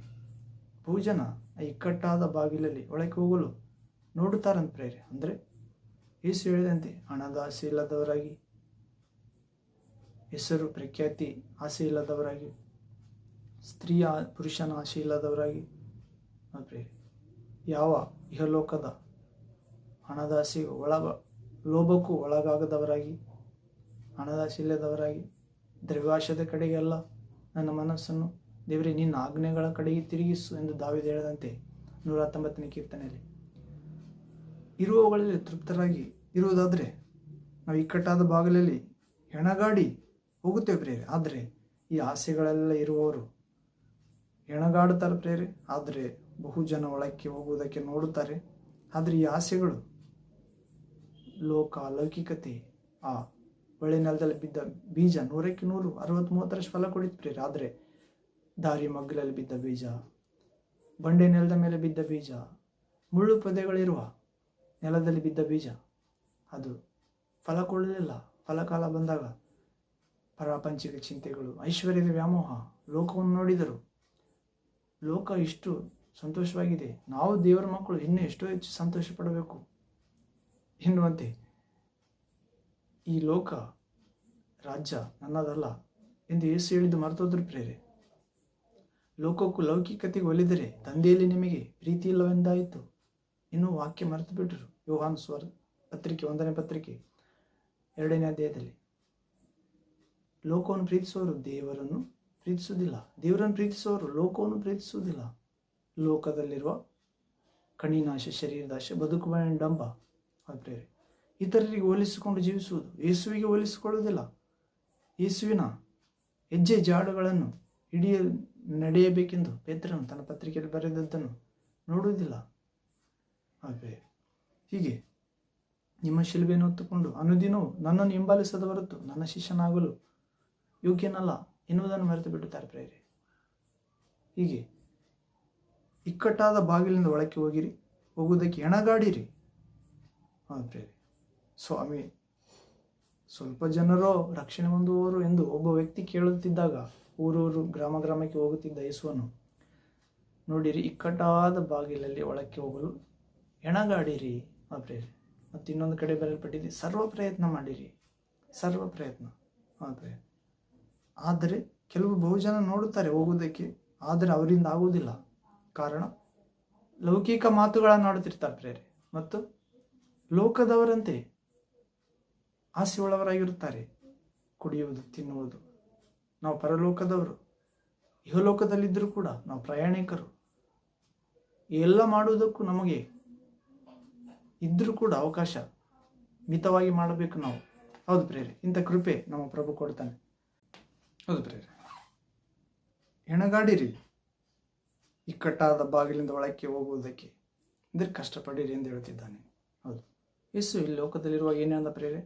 ಬಹುಜನ ಆ ಇಕ್ಕಟ್ಟಾದ ಬಾಗಿಲಲ್ಲಿ ಒಳಕ್ಕೆ ಹೋಗಲು ನೋಡುತ್ತಾರಂತೆ. ಅಂದರೆ ಯೇಸು ಹೇಳಿದಂತೆ ಹಣದ ಆಸೆ ಇಲ್ಲದವರಾಗಿ, ಹೆಸರು ಪ್ರಖ್ಯಾತಿ ಆಸೆ ಇಲ್ಲದವರಾಗಿ, ಸ್ತ್ರೀಯ ಪುರುಷನ ಆಸೆ ಇಲ್ಲದವರಾಗಿ, ಯಾವ ಇಹಲೋಕದ ಹಣದಾಸೆಗೂ ಲೋಭಕ್ಕೂ ಒಳಗಾಗದವರಾಗಿ, ಹಣದಾಸೆ ಇಲ್ಲದವರಾಗಿ, ದ್ರವ್ಯಾಶದ ಕಡೆಗೆಲ್ಲ ನನ್ನ ಮನಸ್ಸನ್ನು ದೇವರೇ ನಿನ್ನ ಆಜ್ಞೆಗಳ ಕಡೆಗೆ ತಿರುಗಿಸು ಎಂದು ದಾವೀದ ಹೇಳಿದಂತೆ 119ನೇ ಕೀರ್ತನೆಯಲ್ಲಿ ಇರುವವುಗಳಲ್ಲಿ ತೃಪ್ತರಾಗಿ ಇರುವುದಾದರೆ ನಾವು ಇಕ್ಕಟ್ಟಾದ ಬಾಗಿಲಲ್ಲಿ ಹೆಣಗಾಡಿ ಹೋಗುತ್ತೇವೆ. ಆದರೆ ಈ ಆಸೆಗಳೆಲ್ಲ ಇರುವವರು ಹೆಣಗಾಡುತ್ತಾರೆ. ಆದರೆ ಬಹು ಜನ ಒಳಕ್ಕೆ ಹೋಗುವುದಕ್ಕೆ ನೋಡುತ್ತಾರೆ. ಆದರೆ ಈ ಆಸೆಗಳು ಲೌಕಿಕತೆ ಆ ಒಳ್ಳೆ ನೆಲದಲ್ಲಿ ಬಿದ್ದ ಬೀಜ 100ಕ್ಕೆ 100 60-30 ಫಲ ಕೊಡುತ್ತೆ. ಆದರೆ ದಾರಿ ಮಗ್ಗಲಲ್ಲಿ ಬಿದ್ದ ಬೀಜ, ಬಂಡೆ ನೆಲದ ಮೇಲೆ ಬಿದ್ದ ಬೀಜ, ಮುಳ್ಳು ಪೊದೆಗಳಿರುವ ನೆಲದಲ್ಲಿ ಬಿದ್ದ ಬೀಜ ಅದು ಫಲ ಕೊಡಲಿಲ್ಲ. ಫಲಕಾಲ ಬಂದಾಗ ಪ್ರಾಪಂಚಿಕ ಚಿಂತೆಗಳು, ಐಶ್ವರ್ಯದ ವ್ಯಾಮೋಹ, ಲೋಕವನ್ನು ನೋಡಿದರು. ಲೋಕ ಇಷ್ಟು ಸಂತೋಷವಾಗಿದೆ, ನಾವು ದೇವರ ಮಕ್ಕಳು ಇನ್ನೂ ಎಷ್ಟೋ ಹೆಚ್ಚು ಸಂತೋಷ ಪಡಬೇಕು ಎನ್ನುವಂತೆ ಈ ಲೋಕ ರಾಜ್ಯ ನನ್ನದಲ್ಲ ಎಂದು ಯೇಸು ಹೇಳಿದ್ದು ಮರೆತೋದ್ರು ಪ್ರೇರೆ. ಲೋಕಕ್ಕೂ ಲೌಕಿಕತೆಗೆ ಒಲಿದರೆ ತಂದೆಯಲ್ಲಿ ನಿಮಗೆ ಪ್ರೀತಿ ಇಲ್ಲವೆಂದಾಯಿತು. ಇನ್ನೂ ವಾಕ್ಯ ಮರೆತು ಬಿಟ್ಟರು. ಯೋಹಾನ ಪತ್ರಿಕೆ 1ನೇ ಪತ್ರಿಕೆ 2ನೇ ಅಧ್ಯಾಯದಲ್ಲಿ ಲೋಕವನ್ನು ಪ್ರೀತಿಸುವವರು ದೇವರನ್ನು ಪ್ರೀತಿಸುವುದಿಲ್ಲ, ದೇವರನ್ನು ಪ್ರೀತಿಸುವವರು ಲೋಕವನ್ನು ಪ್ರೀತಿಸುವುದಿಲ್ಲ. ಲೋಕದಲ್ಲಿರುವ ಕಣ್ಣಿನಾಶ, ಶರೀರದಾಶೆ, ಬದುಕುವ ಡಂಬ ಪ್ರೇರೆ. ಇತರರಿಗೆ ಹೋಲಿಸಿಕೊಂಡು ಜೀವಿಸುವುದು, ಯೇಸುವಿಗೆ ಹೋಲಿಸಿಕೊಳ್ಳುವುದಿಲ್ಲ. ಯೇಸುವಿನ ಹೆಜ್ಜೆ ಜಾಡುಗಳನ್ನು ನಡೆಯಬೇಕೆಂದು ಪೇತ್ರನು ತನ್ನ ಪತ್ರಿಕೆಯಲ್ಲಿ ಬರೆದದ್ದನ್ನು ನೋಡುವುದಿಲ್ಲ. ಹೀಗೆ ನಿಮ್ಮ ಶಿಲುಬೆಯನ್ನು ಹೊತ್ತುಕೊಂಡು ಅನುದಿನವೂ ನನ್ನನ್ನು ಹಿಂಬಾಲಿಸದ ಹೊರತು ನನ್ನ ಶಿಷ್ಯನಾಗಲು ಯೋಗ್ಯನಲ್ಲ ಎನ್ನುವುದನ್ನು ಮರೆತು ಬಿಡುತ್ತಾರೆ ಪ್ರೇರೆ. ಹೀಗೆ ಇಕ್ಕಟ್ಟಾದ ಬಾಗಿಲಿಂದ ಒಳಕ್ಕೆ ಹೋಗುವುದಕ್ಕೆ ಹೆಣಗಾಡಿರಿ ಪ್ರೇರೆ. ಸ್ವಾಮಿ, ಸ್ವಲ್ಪ ಜನರೋ ರಕ್ಷಣೆ ಹೊಂದುವವರು ಎಂದು ಒಬ್ಬ ವ್ಯಕ್ತಿ ಕೇಳುತ್ತಿದ್ದಾಗ ಊರೂರು ಗ್ರಾಮಕ್ಕೆ ಹೋಗುತ್ತಿದ್ದ ಯೇಸುವನ್ನು ನೋಡಿರಿ, ಇಕ್ಕಟ್ಟಾದ ಬಾಗಿಲಲ್ಲಿ ಒಳಕ್ಕೆ ಹೋಗಲು ಹೆಣಗಾಡಿರಿ ಪ್ರೇರೆ. ಮತ್ತು ಇನ್ನೊಂದು ಕಡೆ ಬರೆಯಲ್ಪಟ್ಟಿದೆ, ಸರ್ವ ಪ್ರಯತ್ನ ಮಾಡಿರಿ, ಸರ್ವ ಪ್ರಯತ್ನ ಪ್ರೇರೆ. ಆದರೆ ಕೆಲವು ಬಹುಜನ ನೋಡುತ್ತಾರೆ ಹೋಗುವುದಕ್ಕೆ, ಆದರೆ ಅವರಿಂದ ಆಗುವುದಿಲ್ಲ. ಕಾರಣ ಲೌಕಿಕ ಮಾತುಗಳನ್ನು ಆಡುತ್ತಿರ್ತಾರೆ ಪ್ರೇರೆ, ಮತ್ತು ಲೋಕದವರಂತೆ ಆಸೆಯುಳ್ಳವರಾಗಿರುತ್ತಾರೆ. ಕುಡಿಯುವುದು, ತಿನ್ನುವುದು. ನಾವು ಪರಲೋಕದವರು, ಇಹಲೋಕದಲ್ಲಿದ್ದರೂ ಕೂಡ ನಾವು ಪ್ರಯಾಣಿಕರು. ಎಲ್ಲ ಮಾಡುವುದಕ್ಕೂ ನಮಗೆ ಇದ್ರೂ ಕೂಡ ಅವಕಾಶ ಮಿತವಾಗಿ ಮಾಡಬೇಕು ನಾವು. ಹೌದು ಪ್ರೇರೆ, ಇಂಥ ಕೃಪೆ ನಮ್ಮ ಪ್ರಭು ಕೊಡ್ತಾನೆ. ಹೌದು ಪ್ರೇರೆ, ಹೆಣಗಾಡಿರಿ ಇಕ್ಕಟ್ಟಾದ ಬಾಗಿಲಿಂದ ಒಳಕ್ಕೆ ಹೋಗುವುದಕ್ಕೆ, ಅಂದರೆ ಕಷ್ಟಪಡಿರಿ ಎಂದು ಹೇಳ್ತಿದ್ದಾನೆ. ಹೌದು, ಯೇಸು ಈ ಲೋಕದಲ್ಲಿರುವಾಗ ಏನೇ ಅಂದ ಪ್ರೇರೆ?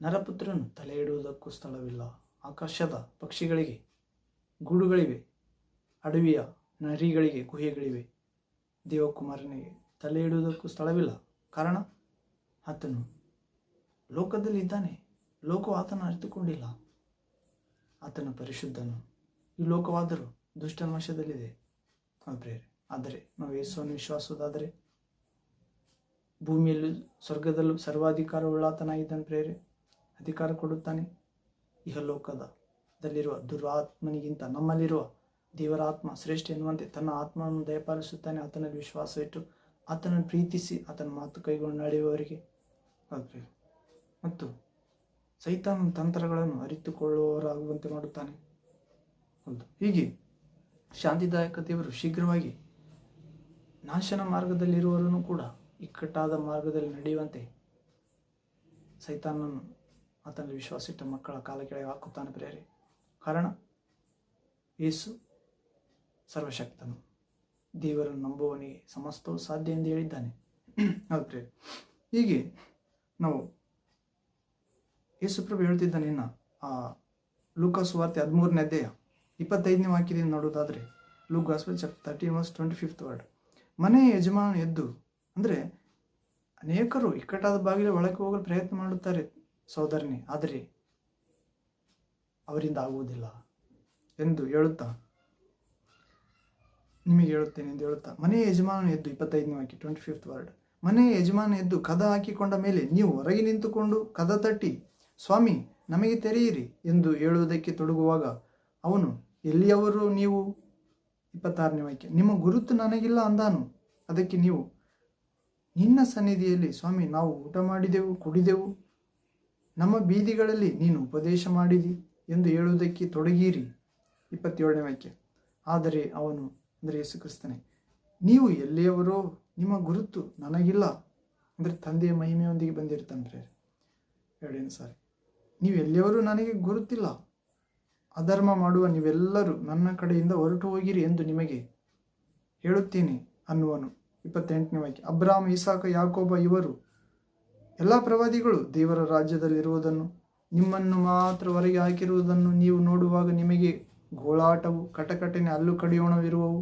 ನರಪುತ್ರನು ತಲೆ ಇಡುವುದಕ್ಕೂ ಸ್ಥಳವಿಲ್ಲ, ಆಕಾಶದ ಪಕ್ಷಿಗಳಿಗೆ ಗೂಡುಗಳಿವೆ, ಅಡವಿಯ ನರಿಗಳಿಗೆ ಗುಹೆಗಳಿವೆ, ದೇವಕುಮಾರನಿಗೆ ತಲೆ ಇಡುವುದಕ್ಕೂ ಸ್ಥಳವಿಲ್ಲ. ಕಾರಣ ಆತನು ಲೋಕದಲ್ಲಿ ಇದ್ದಾನೆ, ಲೋಕವು ಆತನ ಅರಿತುಕೊಂಡಿಲ್ಲ. ಆತನ ಪರಿಶುದ್ಧನು, ಈ ಲೋಕವಾದರೂ ದುಷ್ಟನ ವಶದಲ್ಲಿದೆ ಪ್ರೇರೆ. ಆದರೆ ನಾವು ಯೇಸುವನ್ನು ವಿಶ್ವಾಸವಾದರೆ ಭೂಮಿಯಲ್ಲೂ ಸ್ವರ್ಗದಲ್ಲೂ ಸರ್ವಾಧಿಕಾರವುಳ್ಳ ಆತನಾಗಿದ್ದಾನೆ ಪ್ರೇರೆ. ಅಧಿಕಾರ ಕೊಡುತ್ತಾನೆ. ಇಹಲೋಕದಲ್ಲಿರುವ ದುರಾತ್ಮನಿಗಿಂತ ನಮ್ಮಲ್ಲಿರುವ ದೇವರ ಆತ್ಮ ಶ್ರೇಷ್ಠ ಎನ್ನುವಂತೆ ತನ್ನ ಆತ್ಮವನ್ನು ದಯಪಾಲಿಸುತ್ತಾನೆ. ಆತನಲ್ಲಿ ವಿಶ್ವಾಸ ಇಟ್ಟು ಆತನನ್ನು ಪ್ರೀತಿಸಿ ಆತನ ಮಾತು ಕೈಗೊಂಡು ನಡೆಯುವವರಿಗೆ ಮತ್ತು ಸೈತಾನನ ತಂತ್ರಗಳನ್ನು ಅರಿತುಕೊಳ್ಳುವವರಾಗುವಂತೆ ಮಾಡುತ್ತಾನೆ. ಹೌದು, ಹೀಗೆ ಶಾಂತಿದಾಯಕ ದೇವರು ಶೀಘ್ರವಾಗಿ ನಾಶನ ಮಾರ್ಗದಲ್ಲಿರುವವರನ್ನು ಕೂಡ ಇಕ್ಕಟ್ಟಾದ ಮಾರ್ಗದಲ್ಲಿ ನಡೆಯುವಂತೆ ಸೈತಾನನ್ನು ಆತನಲ್ಲಿ ವಿಶ್ವಾಸ ಇಟ್ಟ ಮಕ್ಕಳ ಕಾಲ ಕೆಳಗೆ ಹಾಕುತ್ತಾನೆ ಪ್ರೇರೆ. ಕಾರಣ ಯೇಸು ಸರ್ವಶಕ್ತನು, ದೇವರನ್ನು ನಂಬುವವನಿಗೆ ಸಮಸ್ತವೂ ಸಾಧ್ಯ ಎಂದು ಹೇಳಿದ್ದಾನೆ. ಹೌದು ಪ್ರೇರೆ, ಹೀಗೆ ನಾವು ಯೇಸು ಪ್ರಭು ಹೇಳ್ತಿದ್ದಾನೆ. ಇನ್ನು ಲೂಕಾ ಸುವಾರ್ತೆ 13ನೇ ಅಧ್ಯಾಯ 25ನೇ ವಾಕ್ಯದಿಂದ ನೋಡೋದಾದರೆ, ಲೂಕ್ ಗಾಸ್ಪೆಲ್ ಚಾಪ್ಟರ್ 13:25 ಮನೆಯ ಯಜಮಾನ ಎದ್ದು, ಅಂದರೆ ಅನೇಕರು ಇಕ್ಕಟ್ಟಾದ ಬಾಗಿಲ ಒಳಗೆ ಹೋಗಲು ಪ್ರಯತ್ನ ಮಾಡುತ್ತಾರೆ ಸಹೋದರನೇ, ಆದರೆ ಅವರಿಂದ ಆಗುವುದಿಲ್ಲ ಎಂದು ಹೇಳುತ್ತಾ, ನಿಮಗೆ ಹೇಳುತ್ತೇನೆ ಎಂದು ಹೇಳುತ್ತಾ, ಮನೆಯ ಯಜಮಾನ ಎದ್ದು 25ನೇ ವಾಕ್ಯ 25th ಮನೆಯ ಯಜಮಾನ ಎದ್ದು ಕದ ಹಾಕಿಕೊಂಡ ಮೇಲೆ ನೀವು ಹೊರಗೆ ನಿಂತುಕೊಂಡು ಕದ ತಟ್ಟಿ, ಸ್ವಾಮಿ ನಮಗೆ ತೆರೆಯಿರಿ ಎಂದು ಹೇಳುವುದಕ್ಕೆ ತೊಡಗುವಾಗ ಅವನು, ಎಲ್ಲಿಯವರು ನೀವು? 26ನೇ ವಾಕ್ಯ, ನಿಮ್ಮ ಗುರುತು ನನಗಿಲ್ಲ ಅಂದಾನು. ಅದಕ್ಕೆ ನೀವು, ನಿನ್ನ ಸನ್ನಿಧಿಯಲ್ಲಿ ಸ್ವಾಮಿ ನಾವು ಊಟ ಮಾಡಿದೆವು, ಕುಡಿದೆವು, ನಮ್ಮ ಬೀದಿಗಳಲ್ಲಿ ನೀನು ಉಪದೇಶ ಮಾಡಿದಿ ಎಂದು ಹೇಳುವುದಕ್ಕೆ ತೊಡಗಿರಿ. 27ನೇ ವಾಕ್ಯ, ಆದರೆ ಅವನು, ಅಂದರೆ ಯೇಸು ಕ್ರಿಸ್ತನೇ, ನೀವು ಎಲ್ಲಿಯವರೋ, ನಿಮ್ಮ ಗುರುತು ನನಗಿಲ್ಲ. ಅಂದರೆ ತಂದೆಯ ಮಹಿಮೆಯೊಂದಿಗೆ ಬಂದಿರ್ತಾನೆ. 2ನೇ ಸಾರಿ, ನೀವು ಎಲ್ಲಿಯವರೂ ನನಗೆ ಗುರುತಿಲ್ಲ, ಅಧರ್ಮ ಮಾಡುವ ನೀವೆಲ್ಲರೂ ನನ್ನ ಕಡೆಯಿಂದ ಹೊರಟು ಹೋಗಿರಿ ಎಂದು ನಿಮಗೆ ಹೇಳುತ್ತೇನೆ ಅನ್ನುವನು. 28ನೇ ವಾಕ್ಯ, ಅಬ್ರಾಮ್, ಇಸಾಕ, ಯಾಕೋಬ ಇವರು ಎಲ್ಲ ಪ್ರವಾದಿಗಳು ದೇವರ ರಾಜ್ಯದಲ್ಲಿರುವುದನ್ನು, ನಿಮ್ಮನ್ನು ಮಾತ್ರ ಹೊರಗೆ ಹಾಕಿರುವುದನ್ನು ನೀವು ನೋಡುವಾಗ ನಿಮಗೆ ಗೋಳಾಟವು, ಕಟಕಟನೆ, ಹಲ್ಲು ಕಡಿಯೋಣವಿರುವವು.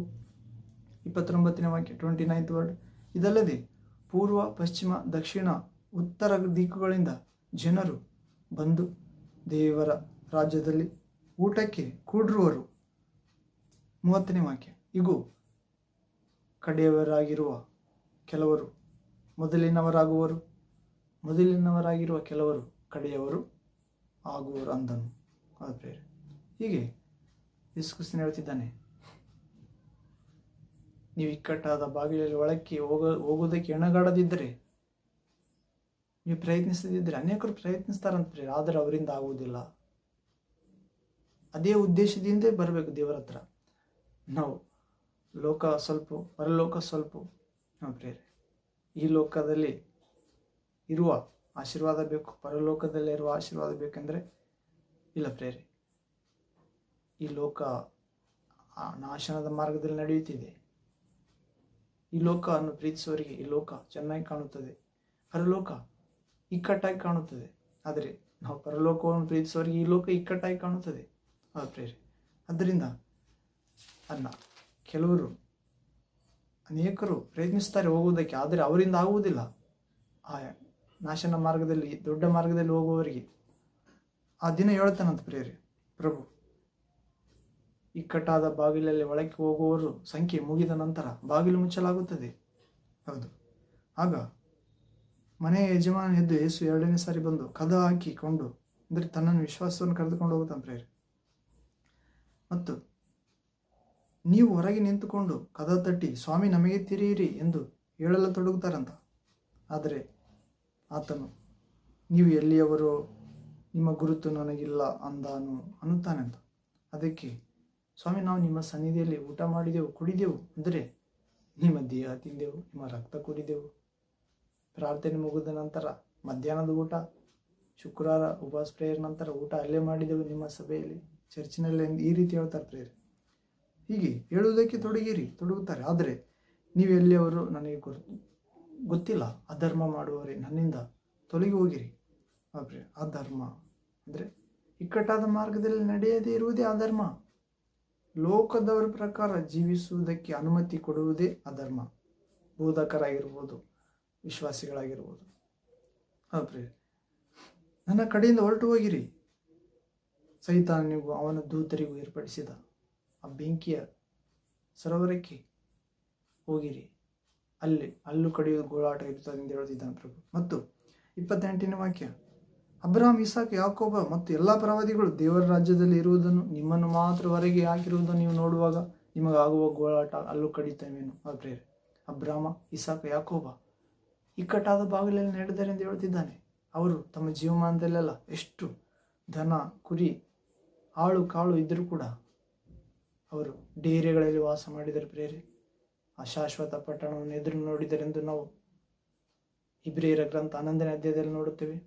29ನೇ ವಾಕ್ಯ 29th ಇದಲ್ಲದೆ ಪೂರ್ವ, ಪಶ್ಚಿಮ, ದಕ್ಷಿಣ, ಉತ್ತರ ದಿಕ್ಕುಗಳಿಂದ ಜನರು ಬಂದು ದೇವರ ರಾಜ್ಯದಲ್ಲಿ ಊಟಕ್ಕೆ ಕೂಡಿರುವರು. 30ನೇ ವಾಕ್ಯ, ಇಗೂ ಕಡೆಯವರಾಗಿರುವ ಕೆಲವರು ಮೊದಲಿನವರಾಗುವರು, ಮೊದಲಿನವರಾಗಿರುವ ಕೆಲವರು ಕಡೆಯವರು ಆಗುವರು ಅಂದನು. ಹೌದು ಪ್ರೇರೆ, ಹೀಗೆ ಯೇಸು ಕ್ರಿಸ್ತನು ಹೇಳ್ತಿದ್ದಾನೆ, ನೀವು ಇಕ್ಕಟ್ಟಾದ ಬಾಗಿಲಲ್ಲಿ ಒಳಕ್ಕೆ ಹೋಗೋದಕ್ಕೆ ಎಣಗಾಡದಿದ್ದರೆ, ನೀವು ಪ್ರಯತ್ನಿಸದಿದ್ದರೆ, ಅನೇಕರು ಪ್ರಯತ್ನಿಸ್ತಾರಂತ ಪ್ರೇರೆ, ಆದರೆ ಅವರಿಂದ ಆಗುವುದಿಲ್ಲ. ಅದೇ ಉದ್ದೇಶದಿಂದ ಬರಬೇಕು ದೇವರ ಹತ್ರ. ನಾವು ಲೋಕ ಸ್ವಲ್ಪ, ಪರಲೋಕ ಸ್ವಲ್ಪ. ನಾವು ಪ್ರೇರೆ, ಈ ಲೋಕದಲ್ಲಿ ಇರುವ ಆಶೀರ್ವಾದ ಬೇಕು, ಪರಲೋಕದಲ್ಲಿರುವ ಆಶೀರ್ವಾದ ಬೇಕೆಂದರೆ ಇಲ್ಲ ಪ್ರೇರೆ. ಈ ಲೋಕ ನಾಶನದ ಮಾರ್ಗದಲ್ಲಿ ನಡೆಯುತ್ತಿದೆ. ಈ ಲೋಕವನ್ನು ಪ್ರೀತಿಸುವವರಿಗೆ ಈ ಲೋಕ ಚೆನ್ನಾಗಿ ಕಾಣುತ್ತದೆ, ಪರಲೋಕ ಇಕ್ಕಟ್ಟಾಗಿ ಕಾಣುತ್ತದೆ. ಆದರೆ ನಾವು ಪರಲೋಕವನ್ನು ಪ್ರೀತಿಸುವವರಿಗೆ ಈ ಲೋಕ ಇಕ್ಕಟ್ಟಾಗಿ ಕಾಣುತ್ತದೆ. ಹೌದು ಪ್ರೇರೆ, ಅದರಿಂದ ಅನೇಕರು ಪ್ರಯತ್ನಿಸ್ತಾರೆ ಹೋಗುವುದಕ್ಕೆ, ಆದರೆ ಅವರಿಂದ ಆಗುವುದಿಲ್ಲ. ಆ ನಾಶನ ಮಾರ್ಗದಲ್ಲಿ, ದೊಡ್ಡ ಮಾರ್ಗದಲ್ಲಿ ಹೋಗುವವರಿಗೆ ಆ ದಿನ ಹೇಳ್ತಾನಂತ ಪ್ರೇರೆ ಪ್ರಭು, ಇಕ್ಕಟ್ಟಾದ ಬಾಗಿಲಲ್ಲಿ ಒಳಕ್ಕೆ ಹೋಗುವವರು ಸಂಖ್ಯೆ ಮುಗಿದ ನಂತರ ಬಾಗಿಲು ಮುಚ್ಚಲಾಗುತ್ತದೆ. ಹೌದು, ಆಗ ಮನೆಯ ಯಜಮಾನ ಎದ್ದು ಯೇಸು 2ನೇ ಸಾರಿ ಬಂದು ಕದ ಹಾಕಿಕೊಂಡು, ಅಂದರೆ ತನ್ನನ್ನು ವಿಶ್ವಾಸವನ್ನು ಕರೆದುಕೊಂಡು ಹೋಗುತ್ತಾನೆ ಪ್ರೇರೆ. ಮತ್ತು ನೀವು ಹೊರಗೆ ನಿಂತುಕೊಂಡು ಕದ ತಟ್ಟಿ, ಸ್ವಾಮಿ ನಮಗೆ ತಿರಿಯಿರಿ ಎಂದು ಹೇಳಲು ತೊಡಗುತ್ತಾರಂತ. ಆದರೆ ಆತನು, ನೀವು ಎಲ್ಲಿಯವರೋ, ನಿಮ್ಮ ಗುರುತು ನನಗಿಲ್ಲ ಅನ್ನುತ್ತಾನಂತ. ಅದಕ್ಕೆ ಸ್ವಾಮಿ, ನಾವು ನಿಮ್ಮ ಸನ್ನಿಧಿಯಲ್ಲಿ ಊಟ ಮಾಡಿದೆವು, ಕುಡಿದೆವು, ಅಂದರೆ ನಿಮ್ಮ ದೇಹ ತಿಂದೆವು, ನಿಮ್ಮ ರಕ್ತ ಕುಡಿದೆವು. ಪ್ರಾರ್ಥನೆ ಮುಗಿದ ನಂತರ ಮಧ್ಯಾಹ್ನದ ಊಟ, ಶುಕ್ರವಾರ ಉಪವಾಸ ಪ್ರೇಯರ್ ನಂತರ ಊಟ ಅಲ್ಲೇ ಮಾಡಿದೆವು ನಿಮ್ಮ ಸಭೆಯಲ್ಲಿ, ಚರ್ಚಿನಲ್ಲಿ, ಈ ರೀತಿ ಹೇಳ್ತಾರೆ ಪ್ರೇಯರ್. ಹೀಗೆ ಹೇಳುವುದಕ್ಕೆ ತೊಡಗುತ್ತಾರೆ. ಆದರೆ ನೀವು ಎಲ್ಲಿಯವರು ನನಗೆ ಗೊತ್ತಿಲ್ಲ, ಅಧರ್ಮ ಮಾಡುವವರೇ ನನ್ನಿಂದ ತೊಲಗಿ ಹೋಗಿರಿ. ಅಧರ್ಮ ಅಂದರೆ ಇಕ್ಕಟ್ಟಾದ ಮಾರ್ಗದಲ್ಲಿ ನಡೆಯದೇ ಇರುವುದೇ ಅಧರ್ಮ. ಲೋಕದವರ ಪ್ರಕಾರ ಜೀವಿಸುವುದಕ್ಕೆ ಅನುಮತಿ ಕೊಡುವುದೇ ಅಧರ್ಮ. ಬೋಧಕರಾಗಿರ್ಬೋದು, ವಿಶ್ವಾಸಿಗಳಾಗಿರ್ಬೋದು. ಪ್ರಿಯ, ನನ್ನ ಕಡೆಯಿಂದ ಹೊರಟು ಹೋಗಿರಿ. ಸೈತಾನನಿಗೂ ಅವನ ದೂತರಿಗೂ ಏರ್ಪಡಿಸಿದ ಆ ಬೆಂಕಿಯ ಸರೋವರಕ್ಕೆ ಹೋಗಿರಿ, ಅಲ್ಲೂ ಕಡಿಯುವುದು ಗೋಳಾಟ ಇರುತ್ತದೆ ಎಂದು ಹೇಳುತ್ತಿದ್ದಾನೆ ಪ್ರಭು. ಮತ್ತು 28ನೇ ವಾಕ್ಯ, ಅಬ್ರಹಾಂ, ಇಸಾಕ್, ಯಾಕೋಬ ಮತ್ತು ಎಲ್ಲ ಪ್ರವಾದಿಗಳು ದೇವರ ರಾಜ್ಯದಲ್ಲಿ ಇರುವುದನ್ನು, ನಿಮ್ಮನ್ನು ಮಾತ್ರ ಹೊರಗೆ ಹಾಕಿರುವುದನ್ನು ನೀವು ನೋಡುವಾಗ ನಿಮಗಾಗುವ ಗೋಳಾಟ ಅಲ್ಲೂ ಕಡಿತವೇನು. ಪ್ರೇರೆ, ಅಬ್ರಹಾಮ, ಇಸಾಕ್, ಯಾಕೋಬ ಇಕ್ಕಟ್ಟಾದ ಬಾಗಿಲಲ್ಲಿ ನಡೆದರೆ ಎಂದು ಹೇಳುತ್ತಿದ್ದಾನೆ. ಅವರು ತಮ್ಮ ಜೀವಮಾನದಲ್ಲೆಲ್ಲ ಎಷ್ಟು ದನ, ಕುರಿ, ಆಳು ಕಾಳು ಇದ್ದರೂ ಕೂಡ ಅವರು ಡೇರೆಗಳಲ್ಲಿ ವಾಸ ಮಾಡಿದರೆ ಪ್ರೇರೆ, ಆ ಶಾಶ್ವತ ಪಟ್ಟಣವನ್ನು ಎದುರು ನೋಡಿದರೆಂದು ನಾವು ಇಬ್ರಿಯರ ಗ್ರಂಥ 11ನೇ ಅಧ್ಯಾಯದಲ್ಲಿ ನೋಡುತ್ತೇವೆ.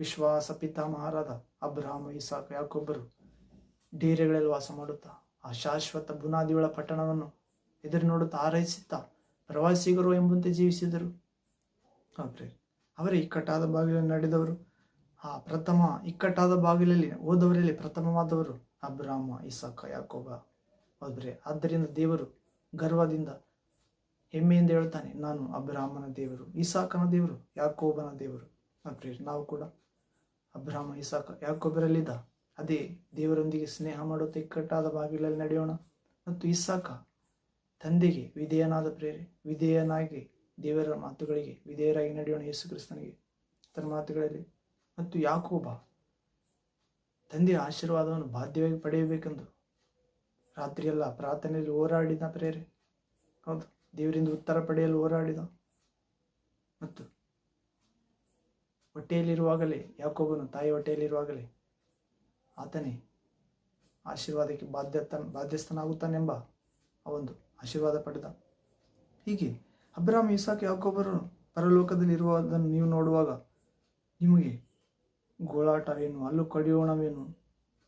ವಿಶ್ವಾಸ ಪಿತಾಮಹರಾದ ಅಬ್ರಹಾಮ, ಇಸಾಕ, ಯಾಕೋಬರು ಡೇರೆಗಳಲ್ಲಿ ವಾಸ ಮಾಡುತ್ತಾ ಆ ಶಾಶ್ವತ ಬುನಾದಿಗಳ ಪಟ್ಟಣವನ್ನು ಎದುರು ನೋಡುತ್ತಾ ಹಾರೈಸುತ್ತಾ ಪ್ರವಾಸಿಗರು ಎಂಬಂತೆ ಜೀವಿಸಿದರು. ಅವರೇ ಇಕ್ಕಟ್ಟಾದ ಬಾಗಿಲಲ್ಲಿ ನಡೆದವರು. ಆ ಪ್ರಥಮ ಇಕ್ಕಟ್ಟಾದ ಬಾಗಿಲಲ್ಲಿ ಹೋದವರಲ್ಲಿ ಪ್ರಥಮವಾದವರು ಅಬ್ರಹಾಮ, ಇಸಾಕ, ಯಾಕೋಬ. ಹೌದ್ರೆ, ಆದ್ದರಿಂದ ದೇವರು ಗರ್ವದಿಂದ, ಹೆಮ್ಮೆಯಿಂದ ಹೇಳ್ತಾನೆ, ನಾನು ಅಬ್ರಹಾಮನ ದೇವರು, ಇಸಾಕನ ದೇವರು, ಯಾಕೋಬನ ದೇವರು. ನಾವು ಕೂಡ ಅಬ್ರಹಾಮ, ಇಸಾಕ, ಯಾಕೋಬರಲ್ಲಿದ್ದ ಅದೇ ದೇವರೊಂದಿಗೆ ಸ್ನೇಹ ಮಾಡುತ್ತಾ ಇಕ್ಕಟ್ಟಾದ ಬಾಗಿಲಲ್ಲಿ ನಡೆಯೋಣ. ಮತ್ತು ಇಸಾಕ ತಂದೆಗೆ ವಿಧೇಯನಾದ ವಿಧೇಯನಾಗಿ ದೇವರ ಮಾತುಗಳಿಗೆ ವಿಧೇಯರಾಗಿ ನಡೆಯೋಣ, ಯೇಸು ಕ್ರಿಸ್ತನಿಗೆ ತನ್ನ ಮಾತುಗಳಲ್ಲಿ. ಮತ್ತು ಯಾಕೋಬ ತಂದೆಯ ಆಶೀರ್ವಾದವನ್ನು ಬಾಧ್ಯವಾಗಿ ಪಡೆಯಬೇಕೆಂದು ರಾತ್ರಿಯೆಲ್ಲ ಪ್ರಾರ್ಥನೆಯಲ್ಲಿ ಹೋರಾಡಿದ ಹೌದು, ದೇವರಿಂದ ಉತ್ತರ ಪಡೆಯಲು ಹೋರಾಡಿದ. ಮತ್ತು ಹೊಟ್ಟೆಯಲ್ಲಿರುವಾಗಲೇ, ಯಾಕೋಬನು ತಾಯಿ ಹೊಟ್ಟೆಯಲ್ಲಿರುವಾಗಲೇ ಆತನೇ ಆಶೀರ್ವಾದಕ್ಕೆ ಬಾಧ್ಯಸ್ಥನಾಗುತ್ತಾನೆಂಬ ಆ ಒಂದು ಆಶೀರ್ವಾದ ಪಡೆದ. ಹೀಗೆ ಅಬ್ರಹಾಮ, ಇಸಾಕ, ಯಾಕೋಬರು ಪರಲೋಕದಲ್ಲಿ ಇರುವುದನ್ನು ನೀವು ನೋಡುವಾಗ ನಿಮಗೆ ಗೋಳಾಟವೇನು, ಅಲ್ಲೂ ಕಡಿಯೋಣವೇನು.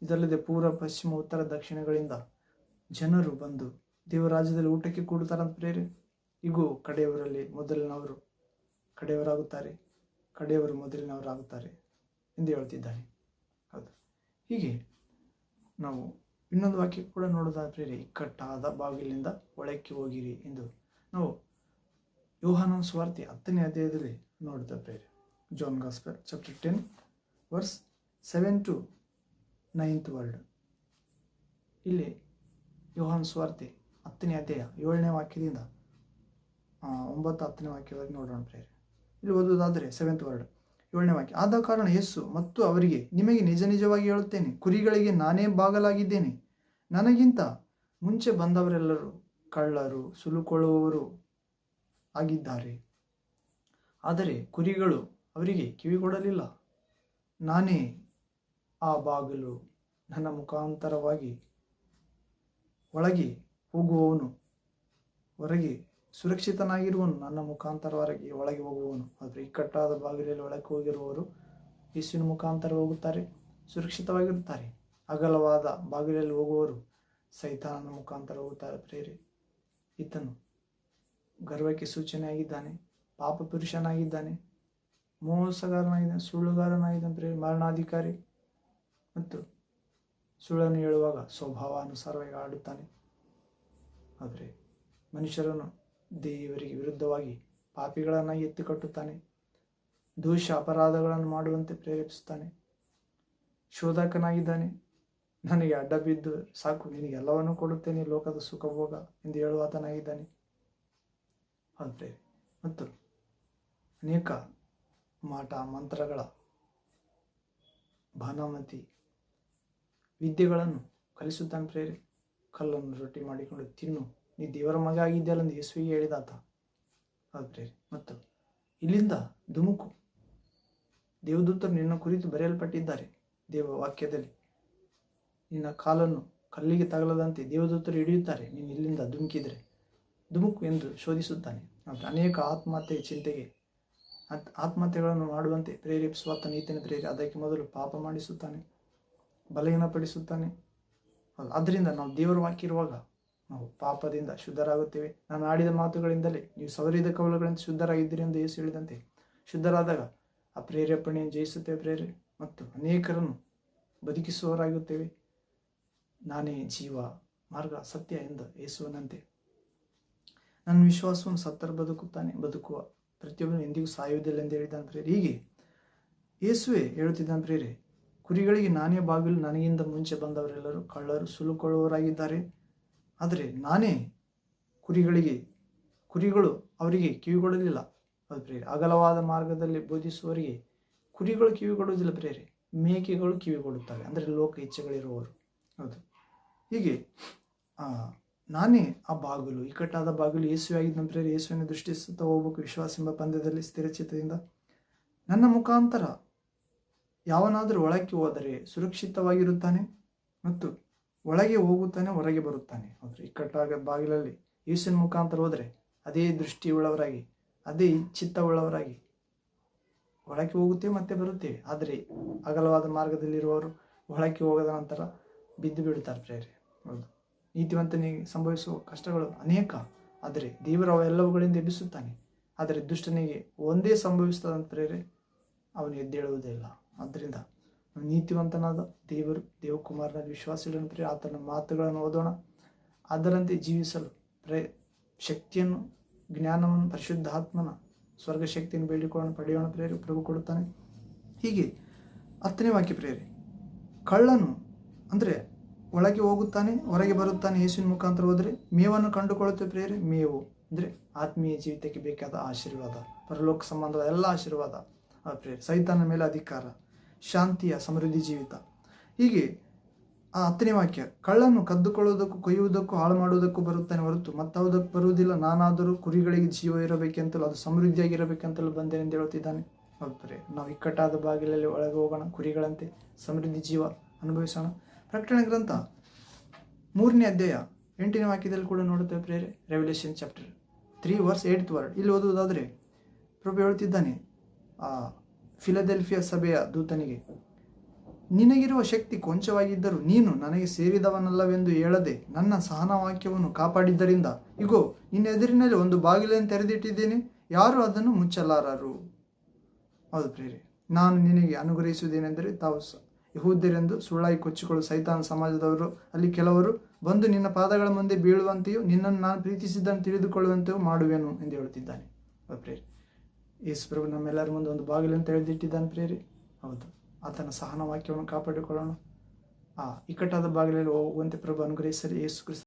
ಇದಲ್ಲದೆ ಪೂರ್ವ, ಪಶ್ಚಿಮ, ಉತ್ತರ, ದಕ್ಷಿಣಗಳಿಂದ ಜನರು ಬಂದು ದೇವರ ರಾಜ್ಯದಲ್ಲಿ ಊಟಕ್ಕೆ ಕೂಡುತ್ತಾರಂತ ಪ್ರೇರೆ. ಈಗೂ ಕಡೆಯವರಲ್ಲಿ ಮೊದಲಿನವರು ಕಡೆಯವರಾಗುತ್ತಾರೆ, ಕಡೆಯವರು ಮೊದಲಿನವರಾಗುತ್ತಾರೆ ಎಂದು ಹೇಳ್ತಿದ್ದಾನೆ. ಹೌದು, ಹೀಗೆ ನಾವು ಇನ್ನೊಂದು ವಾಕ್ಯ ಕೂಡ ನೋಡೋದಾದ ಪ್ರೇರೆ, ಇಕ್ಕಟ್ಟಾದ ಬಾಗಿಲಿನಿಂದ ಒಳಕ್ಕೆ ಹೋಗಿರಿ ಎಂದು ನಾವು ಯೋಹಾನನ ಸುವಾರ್ತೆ 10ನೇ ಅಧ್ಯಾಯದಲ್ಲಿ ನೋಡುತ್ತಾ ಪ್ರೇರೆ. John gospel chapter 10 verse 7 to 9th word. ಇಲ್ಲಿ ಯೋಹಾನ್ ಸುವಾರ್ತೆ 10ನೇ ಅಧ್ಯಾಯ 7ನೇ ವಾಕ್ಯದಿಂದ 9-10ನೇ ವಾಕ್ಯವಾಗಿ ನೋಡೋಣ ಪ್ರೇರೆ. ಇಲ್ಲಿ ಓದುವುದಾದರೆ 7th ವರ್ಡ್ 7ನೇ ವಾಕ್ಯ. ಆದ ಕಾರಣ ಯೇಸು ಮತ್ತು ಅವರಿಗೆ, ನಿಮಗೆ ನಿಜ ನಿಜವಾಗಿ ಹೇಳುತ್ತೇನೆ, ಕುರಿಗಳಿಗೆ ನಾನೇ ಬಾಗಲಾಗಿದ್ದೇನೆ. ನನಗಿಂತ ಮುಂಚೆ ಬಂದವರೆಲ್ಲರೂ ಕಳ್ಳರು, ಸುಲುಕೊಳ್ಳುವವರು ಆಗಿದ್ದಾರೆ. ಆದರೆ ಕುರಿಗಳು ಅವರಿಗೆ ಕಿವಿಗೊಡಲಿಲ್ಲ. ನಾನೇ ಆ ಬಾಗಿಲು. ನನ್ನ ಮುಖಾಂತರವಾಗಿ ಒಳಗೆ ಹೋಗುವವನು ಹೊರಗೆ ಸುರಕ್ಷಿತನಾಗಿರುವನು. ನನ್ನ ಮುಖಾಂತರವಾಗಿ ಒಳಗೆ ಹೋಗುವವನು. ಆದರೆ ಇಕ್ಕಟ್ಟಾದ ಬಾಗಿಲಲ್ಲಿ ಒಳಗೆ ಹೋಗಿರುವವರು ಯೇಸುವಿನ ಮುಖಾಂತರ ಹೋಗುತ್ತಾರೆ, ಸುರಕ್ಷಿತವಾಗಿರುತ್ತಾರೆ. ಅಗಲವಾದ ಬಾಗಿಲಲ್ಲಿ ಹೋಗುವವರು ಸೈತಾನನ ಮುಖಾಂತರ ಹೋಗುತ್ತಾರೆ ಪ್ರೇರೆ. ಈತನು ಗರ್ವಕ್ಕೆ ಸೂಚನೆಯಾಗಿದ್ದಾನೆ, ಪಾಪ ಪುರುಷನಾಗಿದ್ದಾನೆ, ಮೋಸಗಾರನಾಗಿದ್ದಾನೆ, ಸುಳ್ಳುಗಾರನಾಗಿದ್ದಾನೆ ಪ್ರೇರೆ, ಮರಣಾಧಿಕಾರಿ ಮತ್ತು ಸುಳ್ಳನ್ನು ಹೇಳುವಾಗ ಸ್ವಭಾವಾನುಸಾರವಾಗಿ ಆಡುತ್ತಾನೆ. ಆದರೆ ಮನುಷ್ಯರನ್ನು ದೇವರಿಗೆ ವಿರುದ್ಧವಾಗಿ ಪಾಪಿಗಳನ್ನಾಗಿ ಎತ್ತಿಕಟ್ಟುತ್ತಾನೆ. ದೋಷ ಅಪರಾಧಗಳನ್ನು ಮಾಡುವಂತೆ ಪ್ರೇರೇಪಿಸುತ್ತಾನೆ. ಶೋಧಕನಾಗಿದ್ದಾನೆ. ನನಗೆ ಅಡ್ಡ ಬಿದ್ದು ಸಾಕು, ನಿನಗೆ ಎಲ್ಲವನ್ನೂ ಕೊಡುತ್ತೇನೆ, ಲೋಕದ ಸುಖಭೋಗ ಎಂದು ಹೇಳುವಾತನಾಗಿದ್ದಾನೆ. ಆದರೆ ಮತ್ತು ಅನೇಕ ಮಾಟ ಮಂತ್ರಗಳ ಭಾನುಮತಿ ವಿದ್ಯೆಗಳನ್ನು ಕಲಿಸುತ್ತಾನೆ ಪ್ರೇರೆ. ಕಲ್ಲನ್ನು ರೊಟ್ಟಿ ಮಾಡಿಕೊಂಡು ತಿನ್ನು, ನೀ ದೇವರ ಮಗ ಆಗಿದ್ದೆಯಲ್ಲ ಎಂದು ಯೇಸುವಿಗೆ ಹೇಳಿದಾತ. ಅದು ಪ್ರೇರೆ. ಮತ್ತು ಇಲ್ಲಿಂದ ಧುಮುಕು. ದೇವದೂತರು ನಿನ್ನ ಕುರಿತು ಬರೆಯಲ್ಪಟ್ಟಿದ್ದಾರೆ. ದೇವ ವಾಕ್ಯದಲ್ಲಿ ನಿನ್ನ ಕಾಲನ್ನು ಕಲ್ಲಿಗೆ ತಗಲದಂತೆ ದೇವದೂತರು ಹಿಡಿಯುತ್ತಾರೆ. ನೀನು ಇಲ್ಲಿಂದ ಧುಮುಕಿದರೆ ಧುಮುಕು ಎಂದು ಶೋಧಿಸುತ್ತಾನೆ. ಆದರೆ ಅನೇಕ ಆತ್ಮಹತ್ಯೆ ಚಿಂತೆಗೆ ಆತ್ಮಹತ್ಯೆಗಳನ್ನು ಮಾಡುವಂತೆ ಪ್ರೇರೇಪಿಸುವಾತ ನೀತಿನ ಪ್ರೇರೆ. ಅದಕ್ಕೆ ಮೊದಲು ಪಾಪ ಮಾಡಿಸುತ್ತಾನೆ, ಬಲಹೀನಪಡಿಸುತ್ತಾನೆ. ಆದ್ದರಿಂದ ನಾವು ದೇವರ ವಾಕ್ಯ ಇರುವಾಗ ನಾವು ಪಾಪದಿಂದ ಶುದ್ಧರಾಗುತ್ತೇವೆ. ನಾನು ಆಡಿದ ಮಾತುಗಳಿಂದಲೇ ನೀವು ಸವರಿದ ಕವಲುಗಳಿಂದ ಶುದ್ಧರಾಗಿದ್ದೀರಿ ಎಂದು ಯೇಸು ಹೇಳಿದಂತೆ ಶುದ್ಧರಾದಾಗ ಆ ಪ್ರೇರೇಪಣೆಯನ್ನು ಜಯಿಸುತ್ತೇವೆ ಪ್ರೇರೆ ಮತ್ತು ಅನೇಕರನ್ನು ಬದುಕಿಸುವವರಾಗುತ್ತೇವೆ. ನಾನೇ ಜೀವ, ಮಾರ್ಗ, ಸತ್ಯ ಎಂದ ಯೇಸುವನಂತೆ ನನ್ನ ವಿಶ್ವಾಸವನ್ನು ಸತ್ತರ ಬದುಕುವ ಪ್ರತಿಯೊಬ್ಬನು ಎಂದಿಗೂ ಸಾಯುವುದಿಲ್ಲ ಎಂದು ಹೇಳಿದ್ದಾನೆ ಪ್ರೇರೆ. ಹೀಗೆ ಯೇಸುವೆ ಹೇಳುತ್ತಿದ್ದಾನೆ ಪ್ರೇರೆ, ಕುರಿಗಳಿಗೆ ನಾನೇ ಬಾಗಿಲು, ನನಗಿಂತ ಮುಂಚೆ ಬಂದವರೆಲ್ಲರೂ ಕಳ್ಳರು, ಸುಲುಕೊಳ್ಳುವವರಾಗಿದ್ದಾರೆ. ಆದರೆ ನಾನೇ ಕುರಿಗಳು ಅವರಿಗೆ ಕಿವಿಗೊಡಲಿಲ್ಲ. ಅದು ಪ್ರೇರೆ. ಅಗಲವಾದ ಮಾರ್ಗದಲ್ಲಿ ಬೋಧಿಸುವವರಿಗೆ ಕುರಿಗಳು ಕಿವಿಗೊಡುವುದಿಲ್ಲ ಪ್ರೇರೆ, ಮೇಕೆಗಳು ಕಿವಿಗೊಡುತ್ತವೆ, ಅಂದರೆ ಲೋಕ ಇಚ್ಛೆಗಳಿರುವವರು. ಹೌದು. ಹೀಗೆ ನಾನೇ ಆ ಬಾಗಿಲು, ಇಕ್ಕಟ್ಟಾದ ಬಾಗಿಲು ಯೇಸು ಆಗಿದ್ದ ಪ್ರೇರೆ. ಯೇಸುವಿನ ದೃಷ್ಟಿಸುತ್ತಾ ಹೋಗ್ಬೇಕು ವಿಶ್ವಾಸ ಎಂಬ ಪಂದ್ಯದಲ್ಲಿ ಸ್ಥಿರಚಿತ್ತದಿಂದ. ನನ್ನ ಮುಖಾಂತರ ಯಾವನಾದರೂ ಒಳಕ್ಕೆ ಹೋದರೆ ಸುರಕ್ಷಿತವಾಗಿರುತ್ತಾನೆ ಮತ್ತು ಒಳಗೆ ಹೋಗುತ್ತಾನೆ, ಹೊರಗೆ ಬರುತ್ತಾನೆ. ಆದರೆ ಇಕ್ಕಟ್ಟಾದ ಬಾಗಿಲಲ್ಲಿ ಯೇಸುವಿನ ಮುಖಾಂತರ ಹೋದರೆ ಅದೇ ದೃಷ್ಟಿಯುಳ್ಳವರಾಗಿ, ಅದೇ ಚಿತ್ತವುಳ್ಳವರಾಗಿ ಒಳಕ್ಕೆ ಹೋಗುತ್ತೇವೆ ಮತ್ತೆ ಬರುತ್ತೇವೆ. ಆದರೆ ಅಗಲವಾದ ಮಾರ್ಗದಲ್ಲಿರುವವರು ಒಳಕ್ಕೆ ಹೋಗದ ನಂತರ ಬಿದ್ದು ಬಿಡುತ್ತಾರೆ ಪ್ರೇರೆ. ಹೌದು. ನೀತಿವಂತನಿಗೆ ಸಂಭವಿಸುವ ಕಷ್ಟಗಳು ಅನೇಕ, ಆದರೆ ದೇವರು ಅವೆಲ್ಲವುಗಳಿಂದ ಎಬ್ಬಿಸುತ್ತಾನೆ. ಆದರೆ ದುಷ್ಟನಿಗೆ ಒಂದೇ ಸಂಭವಿಸ್ತದಂತ ಪ್ರೇರೆ, ಅವನು ಎದ್ದೇಳುವುದೇ ಇಲ್ಲ. ಆದ್ದರಿಂದ ನೀತಿವಂತನಾದ ದೇವಕುಮಾರನಲ್ಲಿ ವಿಶ್ವಾಸ ಇಡೋಣ ಪ್ರೇರೆ. ಆತನ ಮಾತುಗಳನ್ನು ಓದೋಣ, ಅದರಂತೆ ಜೀವಿಸಲು ಶಕ್ತಿಯನ್ನು, ಜ್ಞಾನವನ್ನು, ಪರಿಶುದ್ಧಾತ್ಮನ ಸ್ವರ್ಗ ಶಕ್ತಿಯನ್ನು ಬೇಡಿಕೊಳ್ಳೋಣ, ಪಡೆಯೋಣ ಪ್ರೇರೆ. ಪ್ರಭು ಕೊಡುತ್ತಾನೆ. ಹೀಗೆ 10ನೇ ವಾಕ್ಯ ಪ್ರೇರೆ. ಕಳ್ಳನು ಅಂದರೆ ಒಳಗೆ ಹೋಗುತ್ತಾನೆ, ಹೊರಗೆ ಬರುತ್ತಾನೆ. ಯೇಸುವಿನ ಮುಖಾಂತರ ಹೋದರೆ ಮೇವನ್ನು ಕಂಡುಕೊಳ್ಳುತ್ತೇವೆ ಪ್ರೇರೆ. ಮೇವು ಅಂದರೆ ಆತ್ಮೀಯ ಜೀವಿತಕ್ಕೆ ಬೇಕಾದ ಆಶೀರ್ವಾದ, ಪರಲೋಕ ಸಂಬಂಧದ ಎಲ್ಲ ಆಶೀರ್ವಾದ ಪ್ರೇರೆ. ಸೈತಾನ ಮೇಲೆ ಅಧಿಕಾರ, ಶಾಂತಿಯ ಸಮೃದ್ಧಿ ಜೀವಿತ. ಹೀಗೆ 10ನೇ ವಾಕ್ಯ, ಕಳ್ಳನ್ನು ಕದ್ದುಕೊಳ್ಳುವುದಕ್ಕೂ, ಕೊಯ್ಯುವುದಕ್ಕೂ, ಹಾಳು ಮಾಡುವುದಕ್ಕೂ ಬರುತ್ತಾನೆ ಹೊರತು ಮತ್ತಾವುದಕ್ಕೂ ಬರುವುದಿಲ್ಲ. ನಾನಾದರೂ ಕುರಿಗಳಿಗೆ ಜೀವ ಇರಬೇಕೆಂತಲೂ ಅದು ಸಮೃದ್ಧಿಯಾಗಿರಬೇಕೆಂತಲೂ ಬಂದೇನೆ ಎಂದು ಹೇಳುತ್ತಿದ್ದಾನೆ. ಹೌದು. ನಾವು ಇಕ್ಕಟ್ಟಾದ ಬಾಗಿಲಲ್ಲಿ ಒಳಗೆ ಹೋಗೋಣ, ಕುರಿಗಳಂತೆ ಸಮೃದ್ಧಿ ಜೀವ ಅನುಭವಿಸೋಣ. ಪ್ರಕಟಣೆ ಗ್ರಂಥ 3ನೇ ಅಧ್ಯಾಯ 8ನೇ ವಾಕ್ಯದಲ್ಲಿ ಕೂಡ ನೋಡುತ್ತೇವೆ ಪ್ರೇರೆ. Revolution chapter 3 verse 8th word. ಇಲ್ಲಿ ಓದುವುದಾದರೆ ಪ್ರಭು ಹೇಳುತ್ತಿದ್ದಾನೆ ಫಿಲದೆಲ್ಫಿಯಾ ಸಭೆಯ ದೂತನಿಗೆ, ನಿನಗಿರುವ ಶಕ್ತಿ ಕೊಂಚವಾಗಿದ್ದರೂ ನೀನು ನನಗೆ ಸೇರಿದವನಲ್ಲವೆಂದು ಹೇಳದೆ ನನ್ನ ಸಹನ ವಾಕ್ಯವನ್ನು ಕಾಪಾಡಿದ್ದರಿಂದ ಇಗೋ ನಿನ್ನ ಎದುರಿನಲ್ಲಿ ಒಂದು ಬಾಗಿಲನ್ನು ತೆರೆದಿಟ್ಟಿದ್ದೇನೆ, ಯಾರು ಅದನ್ನು ಮುಚ್ಚಲಾರರು. ಹೌದು ಪ್ರೇರೆ. ನಾನು ನಿನಗೆ ಅನುಗ್ರಹಿಸುವುದೇನೆಂದರೆ ತಾವು ಯಹೂದ್ಯರೆಂದು ಸುಳ್ಳಾಗಿ ಕೊಚ್ಚಿಕೊಳ್ಳುವ ಸೈತಾನ ಸಮಾಜದವರು ಅಲ್ಲಿ ಕೆಲವರು ಬಂದು ನಿನ್ನ ಪಾದಗಳ ಮುಂದೆ ಬೀಳುವಂತೆಯೂ ನಿನ್ನನ್ನು ನಾನು ಪ್ರೀತಿಸಿದ್ದನ್ನು ತಿಳಿದುಕೊಳ್ಳುವಂತೆಯೂ ಮಾಡುವೆನು ಎಂದು ಹೇಳುತ್ತಿದ್ದಾನೆ. ಹೌದು ಪ್ರೇರೆ. ಯೇಸು ಪ್ರಭು ನಮ್ಮೆಲ್ಲರ ಮುಂದೆ ಒಂದು ಬಾಗಿಲನ್ನು ತೆರೆದಿಟ್ಟಿದ್ದಾನೆ ಪ್ರೇರೆ. ಹೌದು. ಆತನ ಸಹನ ವಾಕ್ಯವನ್ನು ಕಾಪಾಡಿಕೊಳ್ಳೋಣ. ಆ ಇಕ್ಕಟ್ಟಾದ ಬಾಗಿಲಲ್ಲಿ ಹೋಗುವಂತೆ ಪ್ರಭು ಅನುಗ್ರಹಿಸಲಿ. ಯೇಸು ಕ್ರಿಸ್ತ